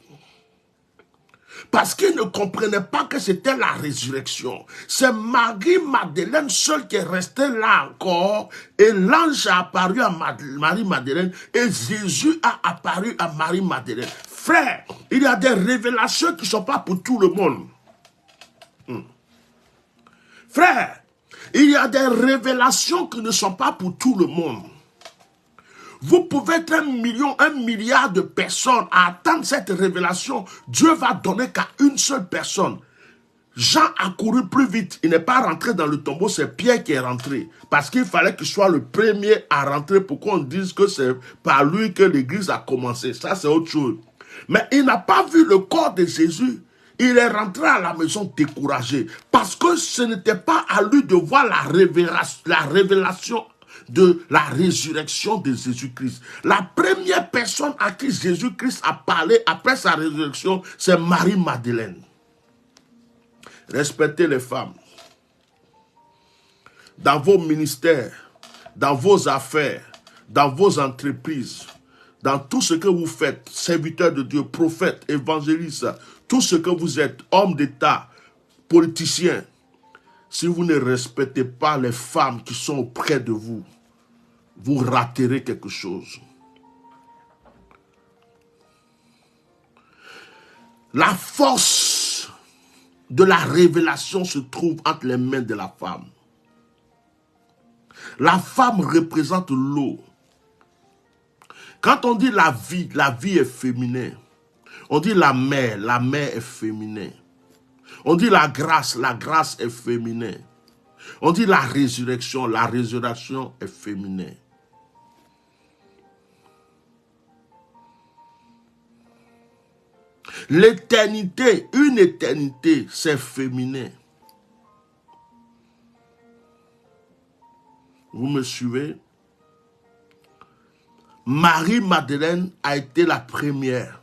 Parce qu'ils ne comprenaient pas que c'était la résurrection. C'est Marie-Madeleine seule qui est restée là encore. Et l'ange a apparu à Marie-Madeleine. Et Jésus a apparu à Marie-Madeleine. Frère, il y a des révélations qui ne sont pas pour tout le monde. Frère, il y a des révélations qui ne sont pas pour tout le monde. Vous pouvez être 1 million, 1 milliard de personnes à attendre cette révélation. Dieu va donner qu'à une seule personne. Jean a couru plus vite. Il n'est pas rentré dans le tombeau, c'est Pierre qui est rentré. Parce qu'il fallait qu'il soit le premier à rentrer pour qu'on dise que c'est par lui que l'église a commencé. Ça, c'est autre chose. Mais il n'a pas vu le corps de Jésus. Il est rentré à la maison découragé. Parce que ce n'était pas à lui de voir la révélation de la résurrection de Jésus-Christ. La première personne à qui Jésus-Christ a parlé après sa résurrection, c'est Marie-Madeleine. Respectez les femmes. Dans vos ministères, dans vos affaires, dans vos entreprises, dans tout ce que vous faites, serviteurs de Dieu, prophètes, évangélistes, tout ce que vous êtes, hommes d'État, politiciens, si vous ne respectez pas les femmes qui sont auprès de vous, vous raterez quelque chose. La force de la révélation se trouve entre les mains de la femme. La femme représente l'eau. Quand on dit la vie est féminin. On dit la mer est féminin. On dit la grâce est féminin. On dit la résurrection est féminin. L'éternité, une éternité, c'est féminin. Vous me suivez? Marie-Madeleine a été la première.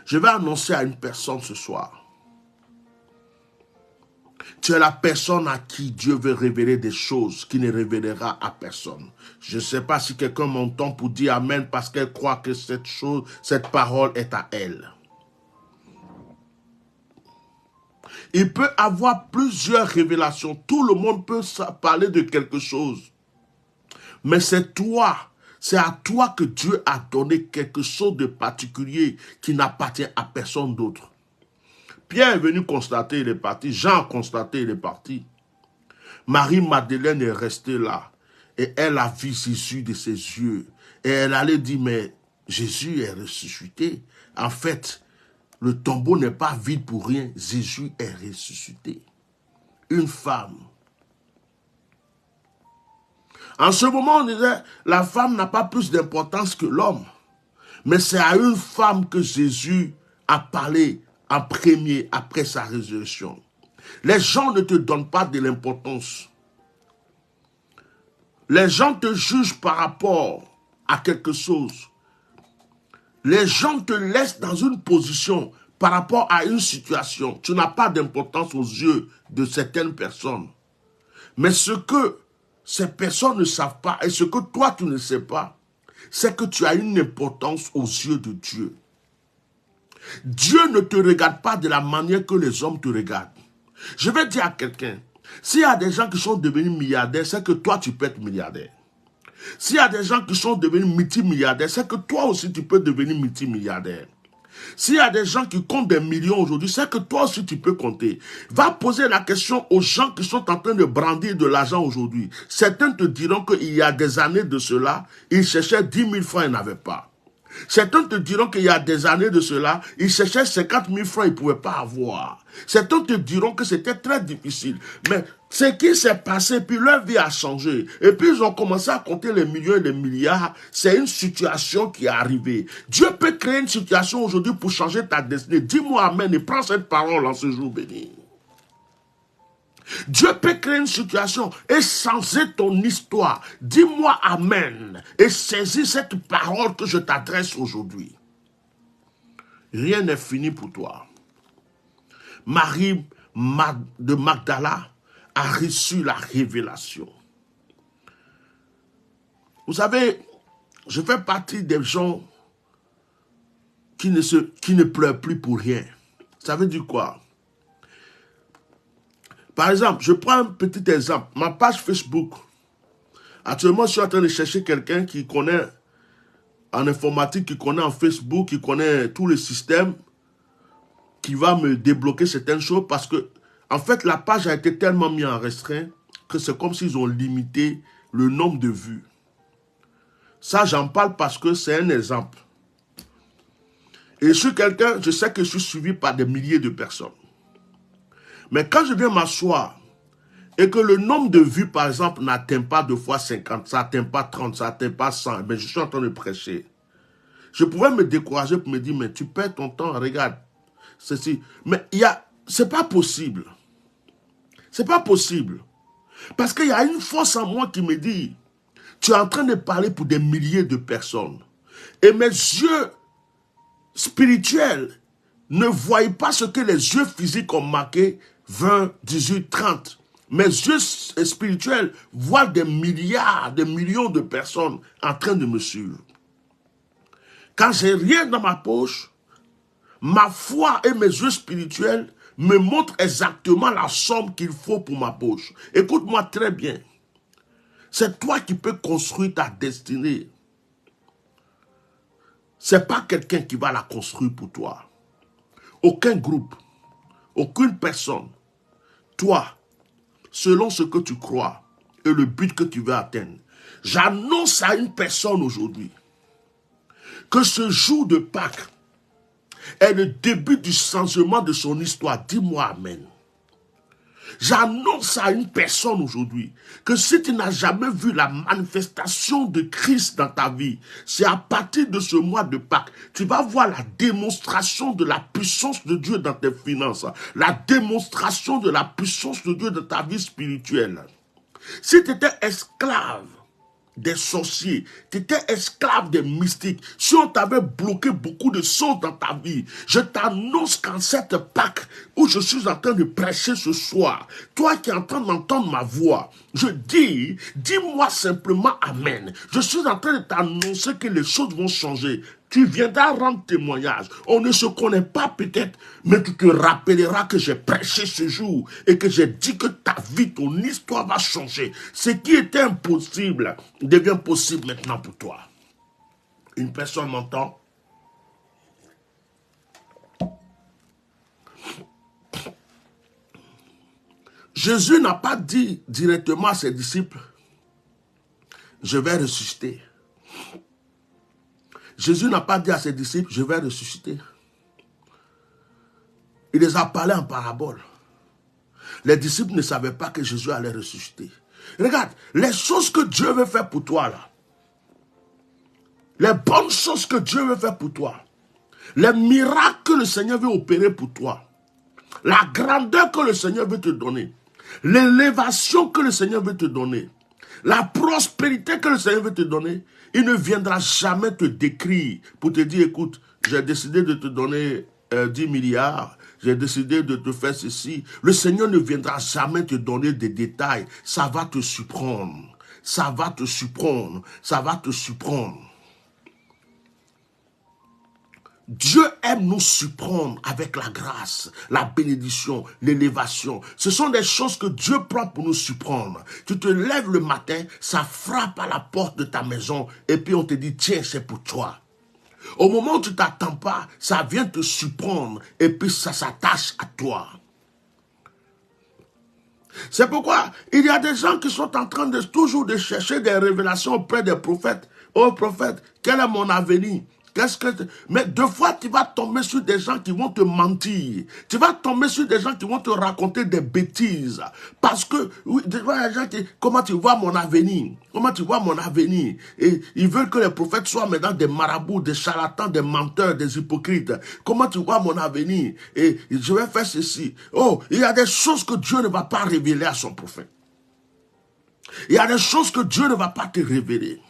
Je vais annoncer à une personne ce soir. Tu es la personne à qui Dieu veut révéler des choses qu'il ne révélera à personne. Je ne sais pas si quelqu'un m'entend pour dire Amen parce qu'elle croit que cette parole est à elle. Il peut avoir plusieurs révélations. Tout le monde peut parler de quelque chose. Mais c'est à toi que Dieu a donné quelque chose de particulier qui n'appartient à personne d'autre. Pierre est venu constater, il est parti. Jean a constaté, il est parti. Marie-Madeleine est restée là. Et elle a vu Jésus de ses yeux. Et elle allait dire, mais Jésus est ressuscité. En fait, le tombeau n'est pas vide pour rien. Jésus est ressuscité. Une femme. En ce moment, on disait, la femme n'a pas plus d'importance que l'homme. Mais c'est à une femme que Jésus a parlé en premier après sa résurrection. Les gens ne te donnent pas de l'importance. Les gens te jugent par rapport à quelque chose. Les gens te laissent dans une position par rapport à une situation. Tu n'as pas d'importance aux yeux de certaines personnes. Mais ce que ces personnes ne savent pas et ce que toi tu ne sais pas, c'est que tu as une importance aux yeux de Dieu. Dieu ne te regarde pas de la manière que les hommes te regardent. Je vais dire à quelqu'un, s'il y a des gens qui sont devenus milliardaires, c'est que toi tu peux être milliardaire. S'il y a des gens qui sont devenus multimilliardaires, c'est que toi aussi tu peux devenir multimilliardaire. S'il y a des gens qui comptent des millions aujourd'hui, c'est que toi aussi tu peux compter. Va poser la question aux gens qui sont en train de brandir de l'argent aujourd'hui. Certains te diront qu'il y a des années de cela, ils cherchaient 10 000 francs, ils n'avaient pas. Certains te diront qu'il y a des années de cela, ils cherchaient 50 000 francs, ils ne pouvaient pas avoir. Certains te diront que c'était très difficile. Mais ce qui s'est passé, puis leur vie a changé. Et puis ils ont commencé à compter les millions et les milliards. C'est une situation qui est arrivée. Dieu peut créer une situation aujourd'hui pour changer ta destinée. Dis-moi Amen et prends cette parole en ce jour béni. Dieu peut créer une situation et changer ton histoire. Dis-moi Amen et saisis cette parole que je t'adresse aujourd'hui. Rien n'est fini pour toi. Marie de Magdala a reçu la révélation. Vous savez, je fais partie des gens qui ne pleurent plus pour rien. Ça veut dire quoi? Par exemple, je prends un petit exemple. Ma page Facebook. Actuellement, je suis en train de chercher quelqu'un qui connaît en informatique, qui connaît en Facebook, qui connaît tous les systèmes, qui va me débloquer certaines choses parce que, en fait, la page a été tellement mise en restreint que c'est comme s'ils ont limité le nombre de vues. Ça, j'en parle parce que c'est un exemple. Et je suis quelqu'un, je sais que je suis suivi par des milliers de personnes. Mais quand je viens m'asseoir et que le nombre de vues, par exemple, n'atteint pas 2 fois 50, ça n'atteint pas 30, ça n'atteint pas 100, mais je suis en train de prêcher. Je pouvais me décourager pour me dire, mais tu perds ton temps, regarde, ceci. Mais c'est pas possible. C'est pas possible. Parce qu'il y a une force en moi qui me dit, tu es en train de parler pour des milliers de personnes. Et mes yeux spirituels ne voient pas ce que les yeux physiques ont marqué 20, 18, 30. Mes yeux spirituels voient des milliards, des millions de personnes en train de me suivre. Quand j'ai rien dans ma poche, Ma foi et mes yeux spirituels me montrent exactement la somme qu'il faut pour ma poche. Écoute-moi très bien. C'est toi qui peux construire ta destinée. Ce n'est pas quelqu'un qui va la construire pour toi. Aucun groupe, aucune personne. Toi, selon ce que tu crois et le but que tu veux atteindre. J'annonce à une personne aujourd'hui que ce jour de Pâques est le début du changement de son histoire. Dis-moi amen. J'annonce à une personne aujourd'hui que si tu n'as jamais vu la manifestation de Christ dans ta vie, c'est à partir de ce mois de Pâques, tu vas voir la démonstration de la puissance de Dieu dans tes finances, la démonstration de la puissance de Dieu dans ta vie spirituelle. Si tu étais esclave des sorciers, tu étais esclave des mystiques, si on t'avait bloqué beaucoup de choses dans ta vie, je t'annonce qu'en cette Pâques où je suis en train de prêcher ce soir, toi qui es en train d'entendre ma voix, je dis, dis-moi simplement amen. Je suis en train de t'annoncer que les choses vont changer. Tu viendras rendre témoignage. On ne se connaît pas peut-être, mais tu te rappelleras que j'ai prêché ce jour et que j'ai dit que ta vie, ton histoire va changer. Ce qui était impossible devient possible maintenant pour toi. Une personne m'entend? Jésus n'a pas dit directement à ses disciples, je vais ressusciter. Jésus n'a pas dit à ses disciples, je vais ressusciter. Il les a parlé en parabole. Les disciples ne savaient pas que Jésus allait ressusciter. Regarde, les choses que Dieu veut faire pour toi là, les bonnes choses que Dieu veut faire pour toi, les miracles que le Seigneur veut opérer pour toi, la grandeur que le Seigneur veut te donner, l'élévation que le Seigneur veut te donner, la prospérité que le Seigneur veut te donner, il ne viendra jamais te décrire pour te dire, écoute, j'ai décidé de te donner 10 milliards, j'ai décidé de te faire ceci. Le Seigneur ne viendra jamais te donner des détails. Ça va te surprendre. Ça va te surprendre. Ça va te surprendre. Dieu aime nous surprendre avec la grâce, la bénédiction, l'élévation. Ce sont des choses que Dieu prend pour nous surprendre. Tu te lèves le matin, ça frappe à la porte de ta maison et puis on te dit, tiens, c'est pour toi. Au moment où tu ne t'attends pas, ça vient te surprendre et puis ça s'attache à toi. C'est pourquoi il y a des gens qui sont en train de toujours de chercher des révélations auprès des prophètes. Oh prophète, quel est mon avenir? Mais deux fois, tu vas tomber sur des gens qui vont te mentir. Tu vas tomber sur des gens qui vont te raconter des bêtises. Parce que, oui, des gens qui, comment tu vois mon avenir? Comment tu vois mon avenir? Et ils veulent que les prophètes soient maintenant des marabouts, des charlatans, des menteurs, des hypocrites. Comment tu vois mon avenir? Et je vais faire ceci. Oh, il y a des choses que Dieu ne va pas révéler à son prophète. Il y a des choses que Dieu ne va pas te révéler.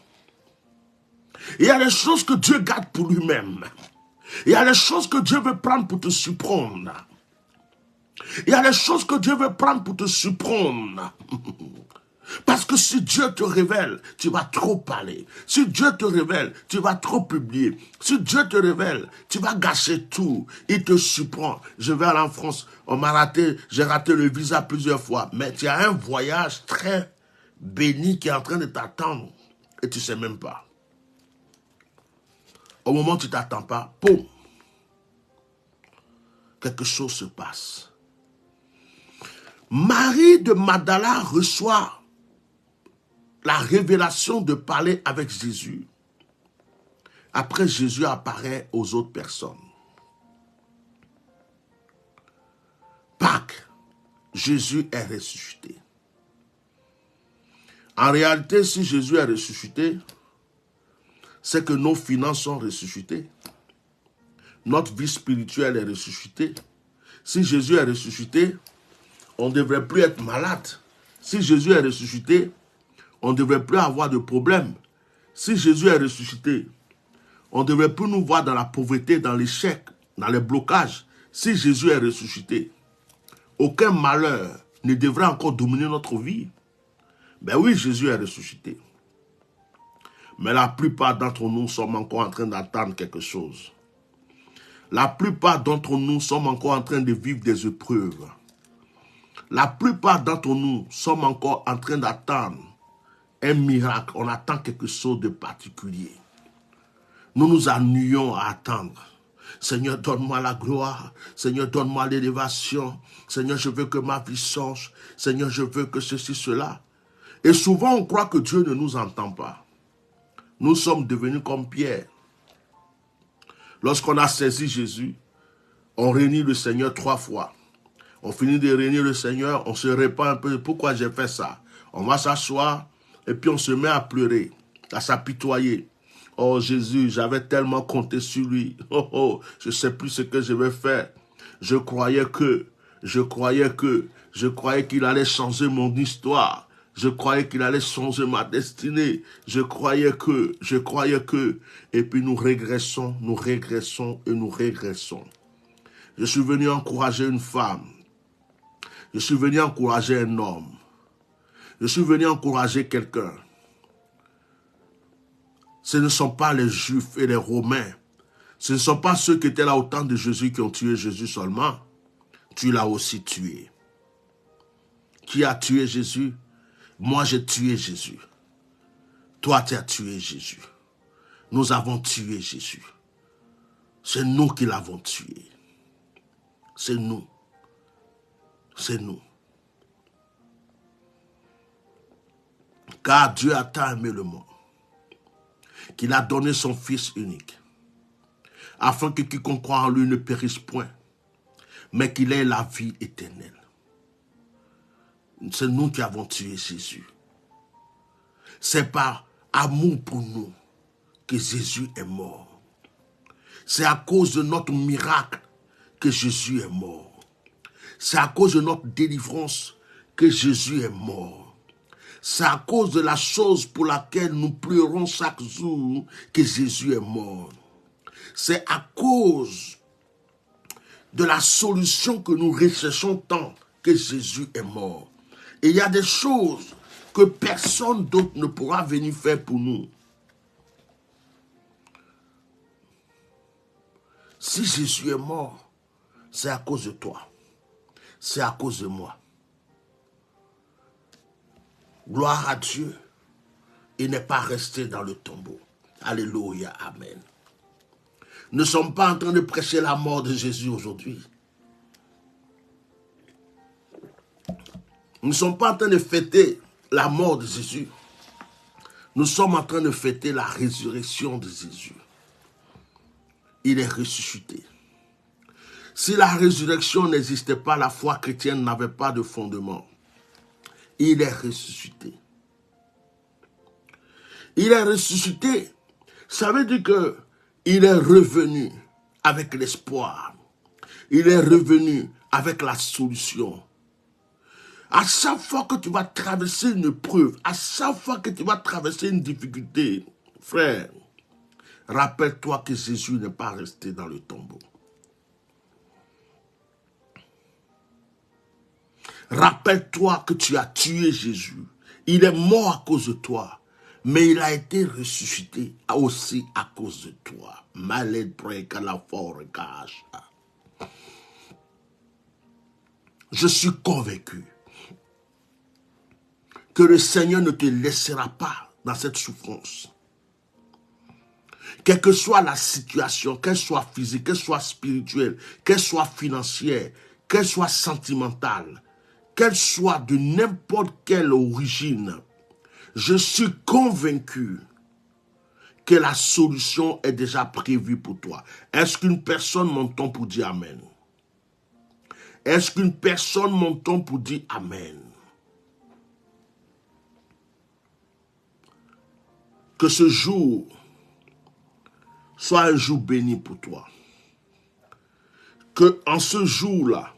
Il y a des choses que Dieu garde pour lui-même. Il y a des choses que Dieu veut prendre pour te surprendre. Il y a des choses que Dieu veut prendre pour te surprendre. Parce que si Dieu te révèle, tu vas trop parler. Si Dieu te révèle, tu vas trop publier. Si Dieu te révèle, tu vas gâcher tout. Il te surprend. Je vais aller en France. On m'a raté, j'ai raté le visa plusieurs fois. Mais tu as un voyage très béni qui est en train de t'attendre. Et tu ne sais même pas. Au moment où tu ne t'attends pas, boum, quelque chose se passe. Marie de Magdala reçoit la révélation de parler avec Jésus. Après, Jésus apparaît aux autres personnes. Pâques, Jésus est ressuscité. En réalité, si Jésus est ressuscité, c'est que nos finances sont ressuscitées. Notre vie spirituelle est ressuscitée. Si Jésus est ressuscité, on ne devrait plus être malade. Si Jésus est ressuscité, on ne devrait plus avoir de problème. Si Jésus est ressuscité, on ne devrait plus nous voir dans la pauvreté, dans l'échec, dans les blocages. Si Jésus est ressuscité, aucun malheur ne devrait encore dominer notre vie. Ben oui, Jésus est ressuscité. Mais la plupart d'entre nous sommes encore en train d'attendre quelque chose. La plupart d'entre nous sommes encore en train de vivre des épreuves. La plupart d'entre nous sommes encore en train d'attendre un miracle. On attend quelque chose de particulier. Nous nous ennuyons à attendre. Seigneur, donne-moi la gloire. Seigneur, donne-moi l'élévation. Seigneur, je veux que ma vie change. Seigneur, je veux que ceci, cela. Et souvent, on croit que Dieu ne nous entend pas. Nous sommes devenus comme Pierre. Lorsqu'on a saisi Jésus, on réunit le Seigneur 3 fois. On finit de réunir le Seigneur, on se répand un peu. Pourquoi j'ai fait ça? On va s'asseoir et puis on se met à pleurer, à s'apitoyer. Oh Jésus, j'avais tellement compté sur lui. Oh oh, je ne sais plus ce que je vais faire. Je croyais qu'il allait changer mon histoire. Je croyais qu'il allait changer ma destinée. Je croyais que. Et puis nous régressons. Je suis venu encourager une femme. Je suis venu encourager un homme. Je suis venu encourager quelqu'un. Ce ne sont pas les Juifs et les Romains. Ce ne sont pas ceux qui étaient là au temps de Jésus qui ont tué Jésus seulement. Tu l'as aussi tué. Qui a tué Jésus? Moi, j'ai tué Jésus. Toi, tu as tué Jésus. Nous avons tué Jésus. C'est nous qui l'avons tué. C'est nous. C'est nous. Car Dieu a tant aimé le monde qu'il a donné son Fils unique, afin que quiconque croit en lui ne périsse point, mais qu'il ait la vie éternelle. C'est nous qui avons tué Jésus. C'est par amour pour nous que Jésus est mort. C'est à cause de notre miracle que Jésus est mort. C'est à cause de notre délivrance que Jésus est mort. C'est à cause de la chose pour laquelle nous pleurons chaque jour que Jésus est mort. C'est à cause de la solution que nous recherchons tant que Jésus est mort. Et il y a des choses que personne d'autre ne pourra venir faire pour nous. Si Jésus est mort, c'est à cause de toi. C'est à cause de moi. Gloire à Dieu. Il n'est pas resté dans le tombeau. Alléluia, amen. Nous ne sommes pas en train de prêcher la mort de Jésus aujourd'hui. Nous ne sommes pas en train de fêter la mort de Jésus. Nous sommes en train de fêter la résurrection de Jésus. Il est ressuscité. Si la résurrection n'existait pas, la foi chrétienne n'avait pas de fondement. Il est ressuscité. Il est ressuscité. Ça veut dire qu'il est revenu avec l'espoir. Il est revenu avec la solution. À chaque fois que tu vas traverser une épreuve, à chaque fois que tu vas traverser une difficulté, frère, rappelle-toi que Jésus n'est pas resté dans le tombeau. Rappelle-toi que tu as tué Jésus. Il est mort à cause de toi, mais il a été ressuscité aussi à cause de toi. Je suis convaincu que le Seigneur ne te laissera pas dans cette souffrance. Quelle que soit la situation, qu'elle soit physique, qu'elle soit spirituelle, qu'elle soit financière, qu'elle soit sentimentale, qu'elle soit de n'importe quelle origine, je suis convaincu que la solution est déjà prévue pour toi. Est-ce qu'une personne m'entend pour dire Amen? Est-ce qu'une personne m'entend pour dire Amen? Que ce jour soit un jour béni pour toi. Que en ce jour-là,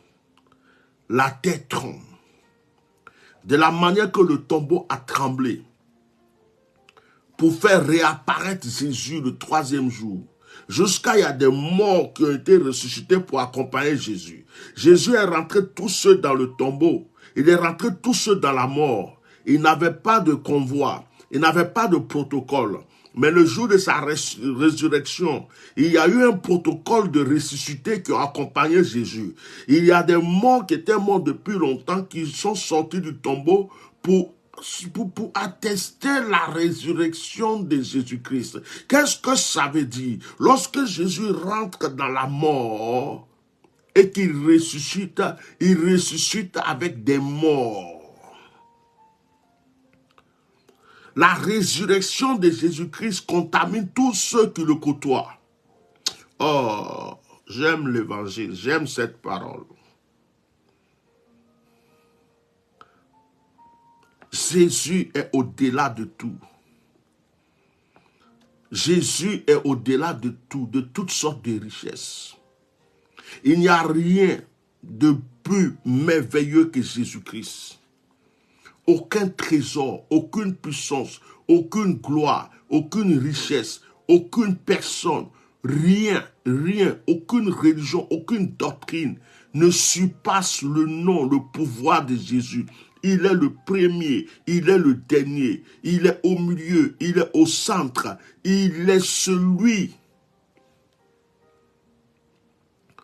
la terre tremble. De la manière que le tombeau a tremblé pour faire réapparaître Jésus le 3e jour. Jusqu'à il y a des morts qui ont été ressuscités pour accompagner Jésus. Jésus est rentré tout seul dans le tombeau. Il est rentré tout seul dans la mort. Il n'avait pas de convoi. Il n'avait pas de protocole. Mais le jour de sa résurrection, il y a eu un protocole de ressuscité qui a accompagné Jésus. Il y a des morts qui étaient morts depuis longtemps, qui sont sortis du tombeau pour attester la résurrection de Jésus-Christ. Qu'est-ce que ça veut dire? Lorsque Jésus rentre dans la mort et qu'il ressuscite, il ressuscite avec des morts. La résurrection de Jésus-Christ contamine tous ceux qui le côtoient. Oh, j'aime l'évangile, j'aime cette parole. Jésus est au-delà de tout. Jésus est au-delà de tout, de toutes sortes de richesses. Il n'y a rien de plus merveilleux que Jésus-Christ. Aucun trésor, aucune puissance, aucune gloire, aucune richesse, aucune personne, rien, aucune religion, aucune doctrine ne surpasse le nom, le pouvoir de Jésus. Il est le premier, il est le dernier, il est au milieu, il est au centre, il est celui.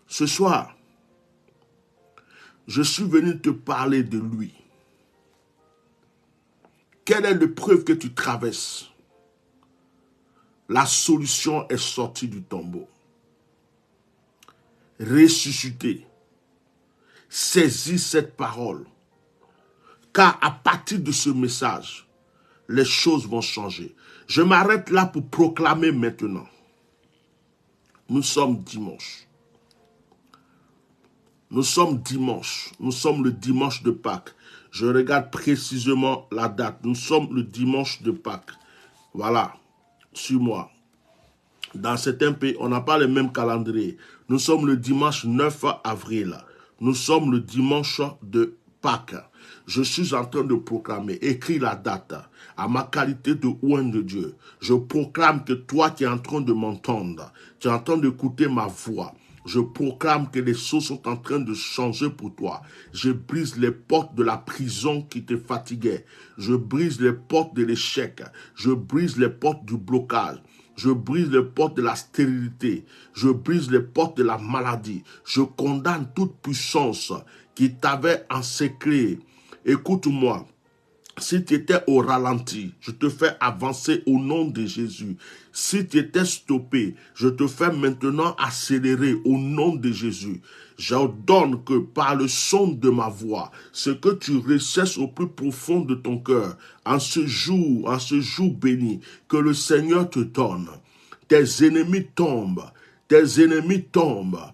Ce soir, je suis venu te parler de lui. Quelle est l'épreuve que tu traverses? La solution est sortie du tombeau. Ressusciter. Saisis cette parole. Car à partir de ce message, les choses vont changer. Je m'arrête là pour proclamer maintenant. Nous sommes dimanche. Nous sommes dimanche. Nous sommes le dimanche de Pâques. Je regarde précisément la date. Nous sommes le dimanche de Pâques. Voilà. Suis-moi. Dans certains pays, on n'a pas le même calendrier. Nous sommes le dimanche 9 avril. Nous sommes le dimanche de Pâques. Je suis en train de proclamer, écris la date, à ma qualité de oint de Dieu. Je proclame que toi qui es en train de m'entendre, tu es en train d'écouter ma voix. Je proclame que les choses sont en train de changer pour toi. Je brise les portes de la prison qui te fatiguait. Je brise les portes de l'échec. Je brise les portes du blocage. Je brise les portes de la stérilité. Je brise les portes de la maladie. Je condamne toute puissance qui t'avait encerclé. Écoute-moi. Si tu étais au ralenti, je te fais avancer au nom de Jésus. Si tu étais stoppé, je te fais maintenant accélérer au nom de Jésus. J'ordonne que par le son de ma voix, ce que tu recherches au plus profond de ton cœur, en ce jour béni, que le Seigneur te donne. Tes ennemis tombent, tes ennemis tombent.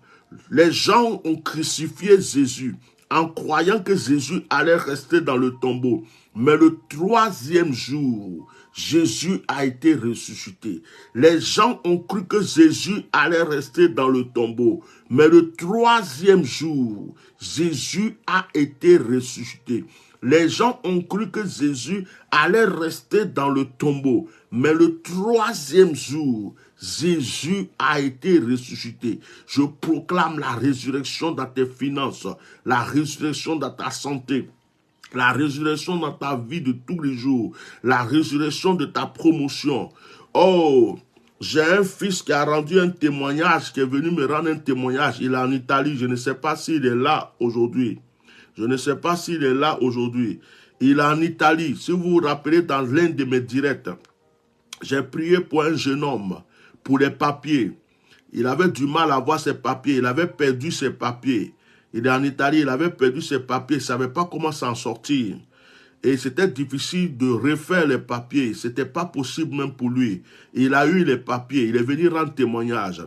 Les gens ont crucifié Jésus en croyant que Jésus allait rester dans le tombeau. Mais le troisième jour, Jésus a été ressuscité. Les gens ont cru que Jésus allait rester dans le tombeau. Mais le troisième jour, Jésus a été ressuscité. Les gens ont cru que Jésus allait rester dans le tombeau. Mais le troisième jour, Jésus a été ressuscité. Je proclame la résurrection dans tes finances, la résurrection dans ta santé, la résurrection dans ta vie de tous les jours, la résurrection de ta promotion. Oh, j'ai un fils qui a rendu un témoignage, qui est venu me rendre un témoignage. Il est en Italie, je ne sais pas s'il est là aujourd'hui. Je ne sais pas s'il est là aujourd'hui. Il est en Italie. Si vous vous rappelez, dans l'un de mes directs, j'ai prié pour un jeune homme, pour les papiers. Il avait du mal à avoir ses papiers. Il avait perdu ses papiers. Il est en Italie, il avait perdu ses papiers. Il ne savait pas comment s'en sortir. Et c'était difficile de refaire les papiers. Ce n'était pas possible même pour lui. Il a eu les papiers. Il est venu rendre témoignage.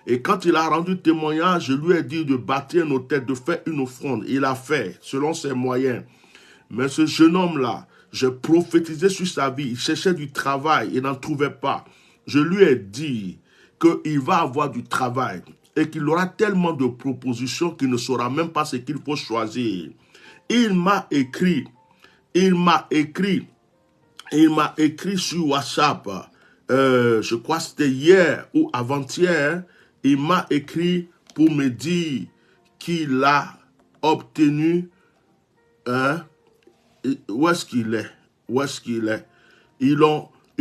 Et quand il a rendu témoignage, je lui ai dit de bâtir un autel, de faire une offrande. Il a fait, selon ses moyens. Mais ce jeune homme-là, j'ai prophétisé sur sa vie. Il cherchait du travail, il n'en trouvait pas. Je lui ai dit qu'il va avoir du travail et qu'il aura tellement de propositions qu'il ne saura même pas ce qu'il faut choisir. Il m'a écrit sur WhatsApp, je crois que c'était hier ou avant-hier, il m'a écrit pour me dire qu'il a obtenu, où est-ce qu'il est? Où est-ce qu'il est?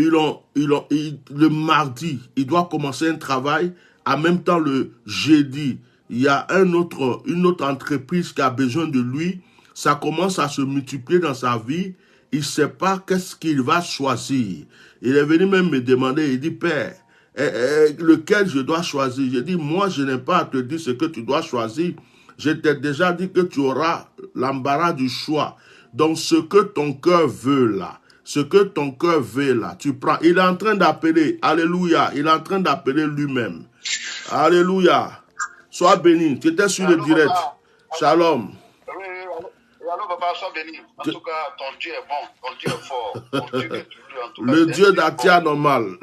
le mardi, il doit commencer un travail. En même temps, le jeudi, il y a une autre entreprise qui a besoin de lui. Ça commence à se multiplier dans sa vie. Il ne sait pas qu'est-ce qu'il va choisir. Il est venu même me demander, il dit, Père, lequel je dois choisir? J'ai dit, moi, je n'ai pas à te dire ce que tu dois choisir. Je t'ai déjà dit que tu auras l'embarras du choix. Donc, ce que ton cœur veut là, ce que ton cœur veut là, tu prends. Il est en train d'appeler, alléluia, il est en train d'appeler lui-même. Alléluia. Sois béni. Tu étais sur le direct. Shalom. Oui, alors papa, sois béni. En tout cas, ton Dieu est bon, ton Dieu est fort. Ton Dieu est toujours, en tout cas, le Dieu d'Atia normal.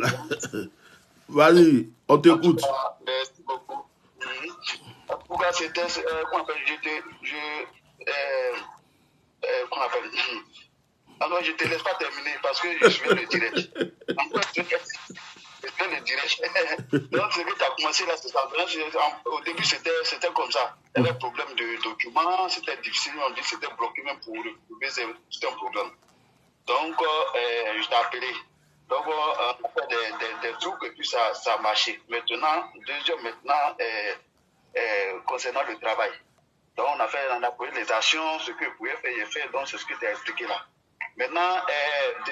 Vas-y, on t'écoute. Merci beaucoup. En tout cas, c'était, qu'on appelle, qu'on appelle, alors je ne te laisse pas terminer parce que je suis le direct. En fait, je fais le direct. Donc, ce que tu as commencé là, c'est ça. Au début, c'était comme ça. Il y avait un problème de documents, c'était difficile, on dit que c'était bloqué même pour le c'était un problème. Donc, je t'ai appelé. Donc, on a fait des trucs et puis ça a marché. Maintenant, concernant le travail. Donc, on a posé les actions, ce que vous pouvez faire, j'ai fait, donc c'est ce que tu as expliqué là. Maintenant,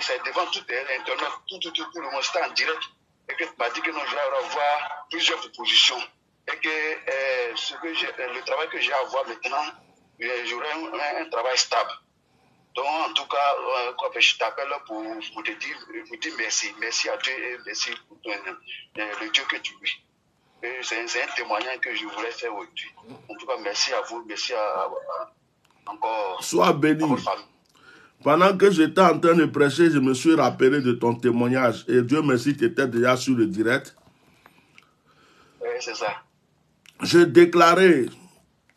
c'est devant tout Internet, tout le monde, c'était en direct. Et que tu m'as dit que nous allons avoir plusieurs propositions. Et que le travail que j'ai à voir maintenant, j'aurai un travail stable. Donc, en tout cas, je t'appelle pour te dire merci. Merci à Dieu et merci pour le Dieu que tu es. C'est un témoignage que je voulais faire aujourd'hui. En tout cas, merci à vous, merci encore Sois béni. à votre famille. Pendant que j'étais en train de prêcher, je me suis rappelé de ton témoignage. Et Dieu merci, tu étais déjà sur le direct. Oui, c'est ça. Je déclarais,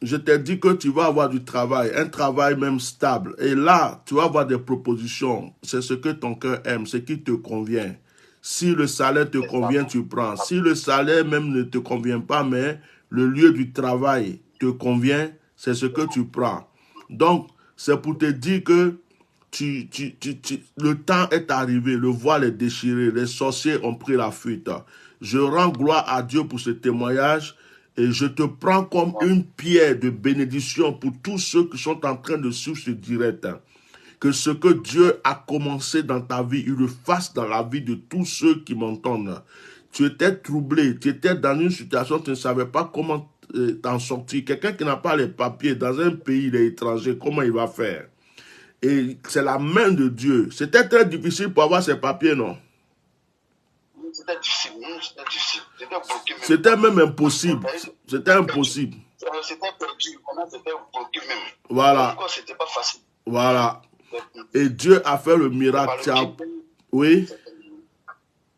je t'ai dit que tu vas avoir du travail, un travail même stable. Et là, tu vas avoir des propositions. C'est ce que ton cœur aime, ce qui te convient. Si le salaire te convient, tu prends. Si le salaire même ne te convient pas, mais le lieu du travail te convient, c'est ce que tu prends. Donc, c'est pour te dire que le temps est arrivé, le voile est déchiré, les sorciers ont pris la fuite. Je rends gloire à Dieu pour ce témoignage et je te prends comme une pierre de bénédiction pour tous ceux qui sont en train de suivre ce direct. Que ce que Dieu a commencé dans ta vie, il le fasse dans la vie de tous ceux qui m'entendent. Tu étais troublé, tu étais dans une situation, tu ne savais pas comment t'en sortir. Quelqu'un qui n'a pas les papiers dans un pays étranger, comment il va faire? Et c'est la main de Dieu. C'était très difficile pour avoir ces papiers, non? C'était difficile, C'était bloqué même. C'était même impossible. C'était impossible. C'était perdu, c'était bloqué même. Voilà. Encore, c'était pas facile. Voilà. Et Dieu a fait le miracle. Oui?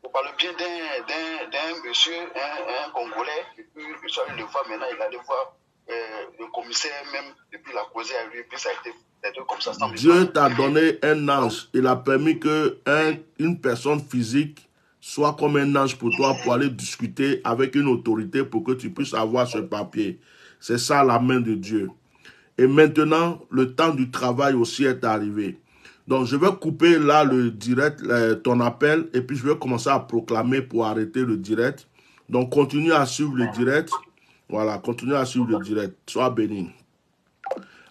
On parle bien d'un monsieur, un Congolais, et puis je suis allé le voir maintenant, il allait voir le commissaire même, et puis il a causé à lui, et puis ça a été comme ça. Dieu t'a donné un ange. Il a permis qu'une personne physique soit comme un ange pour toi pour aller discuter avec une autorité pour que tu puisses avoir ce papier. C'est ça la main de Dieu. Et maintenant, le temps du travail aussi est arrivé. Donc, je vais couper là le direct, ton appel, et puis je vais commencer à proclamer pour arrêter le direct. Donc, continue à suivre le direct. Voilà, continue à suivre le direct. Sois béni.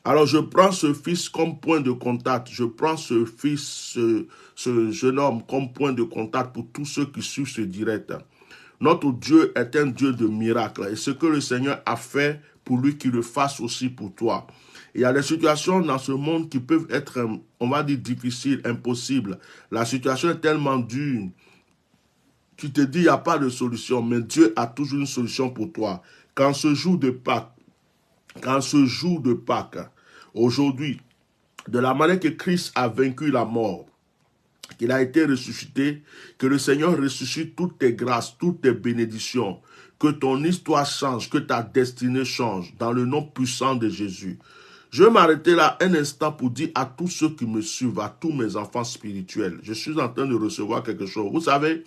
Alors, je prends ce fils comme point de contact. Je prends ce fils, ce jeune homme comme point de contact pour tous ceux qui suivent ce direct. Notre Dieu est un Dieu de miracles. Et ce que le Seigneur a fait pour lui, qu'il le fasse aussi pour toi. Il y a des situations dans ce monde qui peuvent être, on va dire, difficiles, impossibles. La situation est tellement dure. Tu te dis, il n'y a pas de solution. Mais Dieu a toujours une solution pour toi. Quand ce jour de Pâques, aujourd'hui, de la manière que Christ a vaincu la mort, qu'il a été ressuscité, que le Seigneur ressuscite toutes tes grâces, toutes tes bénédictions, que ton histoire change, que ta destinée change, dans le nom puissant de Jésus. Je vais m'arrêter là un instant pour dire à tous ceux qui me suivent, à tous mes enfants spirituels, je suis en train de recevoir quelque chose. Vous savez,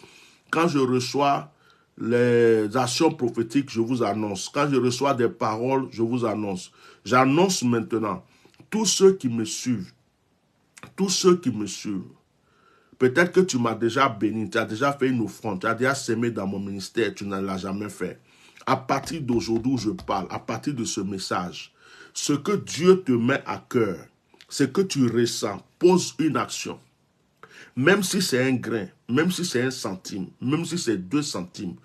quand je reçois les actions prophétiques, je vous annonce. Quand je reçois des paroles, je vous annonce. J'annonce maintenant, tous ceux qui me suivent, Peut-être que tu m'as déjà béni, tu as déjà fait une offrande, tu as déjà sémé dans mon ministère, tu ne l'as jamais fait. À partir d'aujourd'hui où je parle, à partir de ce message, ce que Dieu te met à cœur, ce que tu ressens, pose une action. Même si c'est un grain, même si c'est 1 centime, même si c'est 2 centimes,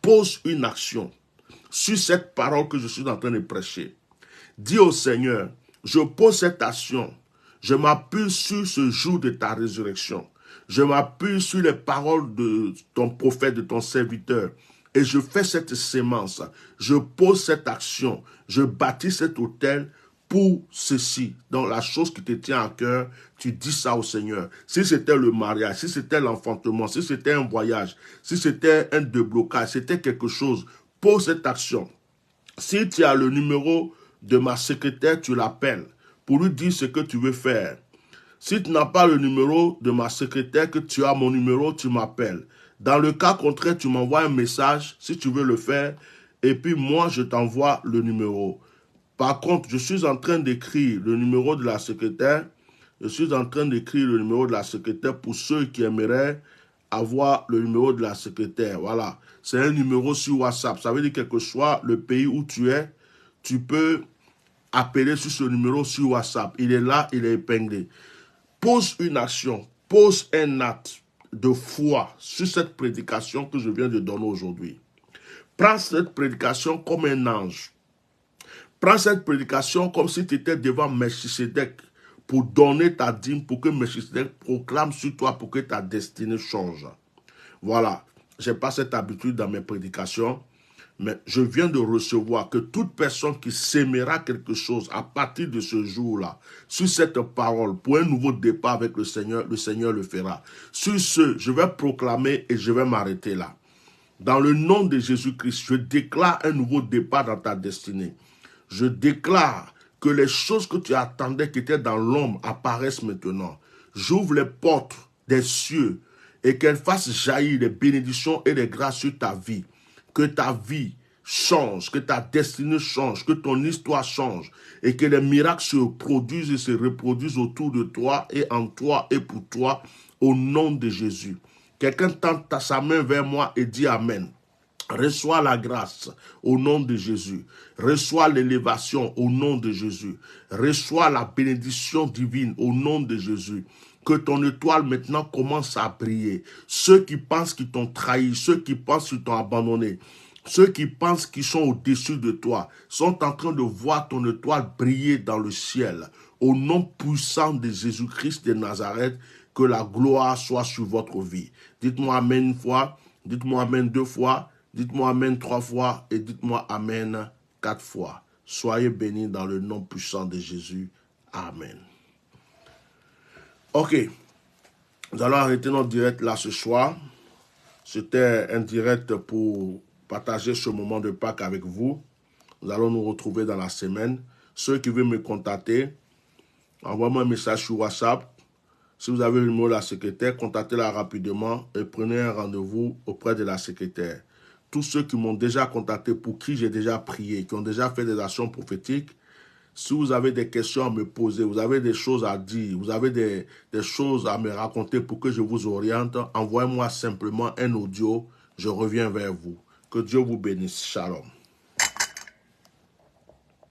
pose une action sur cette parole que je suis en train de prêcher. Dis au Seigneur, je pose cette action, je m'appuie sur ce jour de ta résurrection, je m'appuie sur les paroles de ton prophète, de ton serviteur, et je fais cette sémence, je pose cette action, je bâtis cet autel pour ceci. Donc la chose qui te tient à cœur, tu dis ça au Seigneur. Si c'était le mariage, si c'était l'enfantement, si c'était un voyage, si c'était un déblocage, c'était quelque chose, pose cette action. Si tu as le numéro de ma secrétaire, tu l'appelles pour lui dire ce que tu veux faire. Si tu n'as pas le numéro de ma secrétaire, que tu as mon numéro, tu m'appelles. Dans le cas contraire, tu m'envoies un message si tu veux le faire et puis moi, je t'envoie le numéro. Par contre, je suis en train d'écrire le numéro de la secrétaire. Je suis en train d'écrire le numéro de la secrétaire pour ceux qui aimeraient avoir le numéro de la secrétaire. Voilà. C'est un numéro sur WhatsApp. Ça veut dire quel que soit le pays où tu es, tu peux appeler sur ce numéro sur WhatsApp. Il est là, il est épinglé. Pose une action, pose un acte de foi sur cette prédication que je viens de donner aujourd'hui. Prends cette prédication comme un ange. Prends cette prédication comme si tu étais devant Melchisedec pour donner ta dîme, pour que Melchisedec proclame sur toi, pour que ta destinée change. Voilà, je n'ai pas cette habitude dans mes prédications, mais je viens de recevoir que toute personne qui s'aimera quelque chose à partir de ce jour-là, sur cette parole, pour un nouveau départ avec le Seigneur le fera. Sur ce, je vais proclamer et je vais m'arrêter là. Dans le nom de Jésus-Christ, je déclare un nouveau départ dans ta destinée. Je déclare que les choses que tu attendais qui étaient dans l'ombre apparaissent maintenant. J'ouvre les portes des cieux et qu'elles fassent jaillir les bénédictions et les grâces sur ta vie. Que ta vie change, que ta destinée change, que ton histoire change et que les miracles se produisent et se reproduisent autour de toi et en toi et pour toi au nom de Jésus. Quelqu'un tend sa main vers moi et dit Amen. Reçois la grâce au nom de Jésus. Reçois l'élévation au nom de Jésus. Reçois la bénédiction divine au nom de Jésus. Que ton étoile maintenant commence à briller. Ceux qui pensent qu'ils t'ont trahi, ceux qui pensent qu'ils t'ont abandonné, ceux qui pensent qu'ils sont au-dessus de toi, sont en train de voir ton étoile briller dans le ciel. Au nom puissant de Jésus-Christ de Nazareth, que la gloire soit sur votre vie. Dites-moi Amen une fois, dites-moi Amen 2 fois, dites-moi Amen 3 fois et dites-moi Amen 4 fois. Soyez bénis dans le nom puissant de Jésus. Amen. Ok, nous allons arrêter notre direct là ce soir. C'était un direct pour partager ce moment de Pâques avec vous. Nous allons nous retrouver dans la semaine. Ceux qui veulent me contacter, envoyez-moi un message sur WhatsApp. Si vous avez le numéro de la secrétaire, contactez-la rapidement et prenez un rendez-vous auprès de la secrétaire. Tous ceux qui m'ont déjà contacté, pour qui j'ai déjà prié, qui ont déjà fait des actions prophétiques, si vous avez des questions à me poser, vous avez des choses à dire, vous avez des choses à me raconter pour que je vous oriente, envoyez-moi simplement un audio, je reviens vers vous. Que Dieu vous bénisse. Shalom.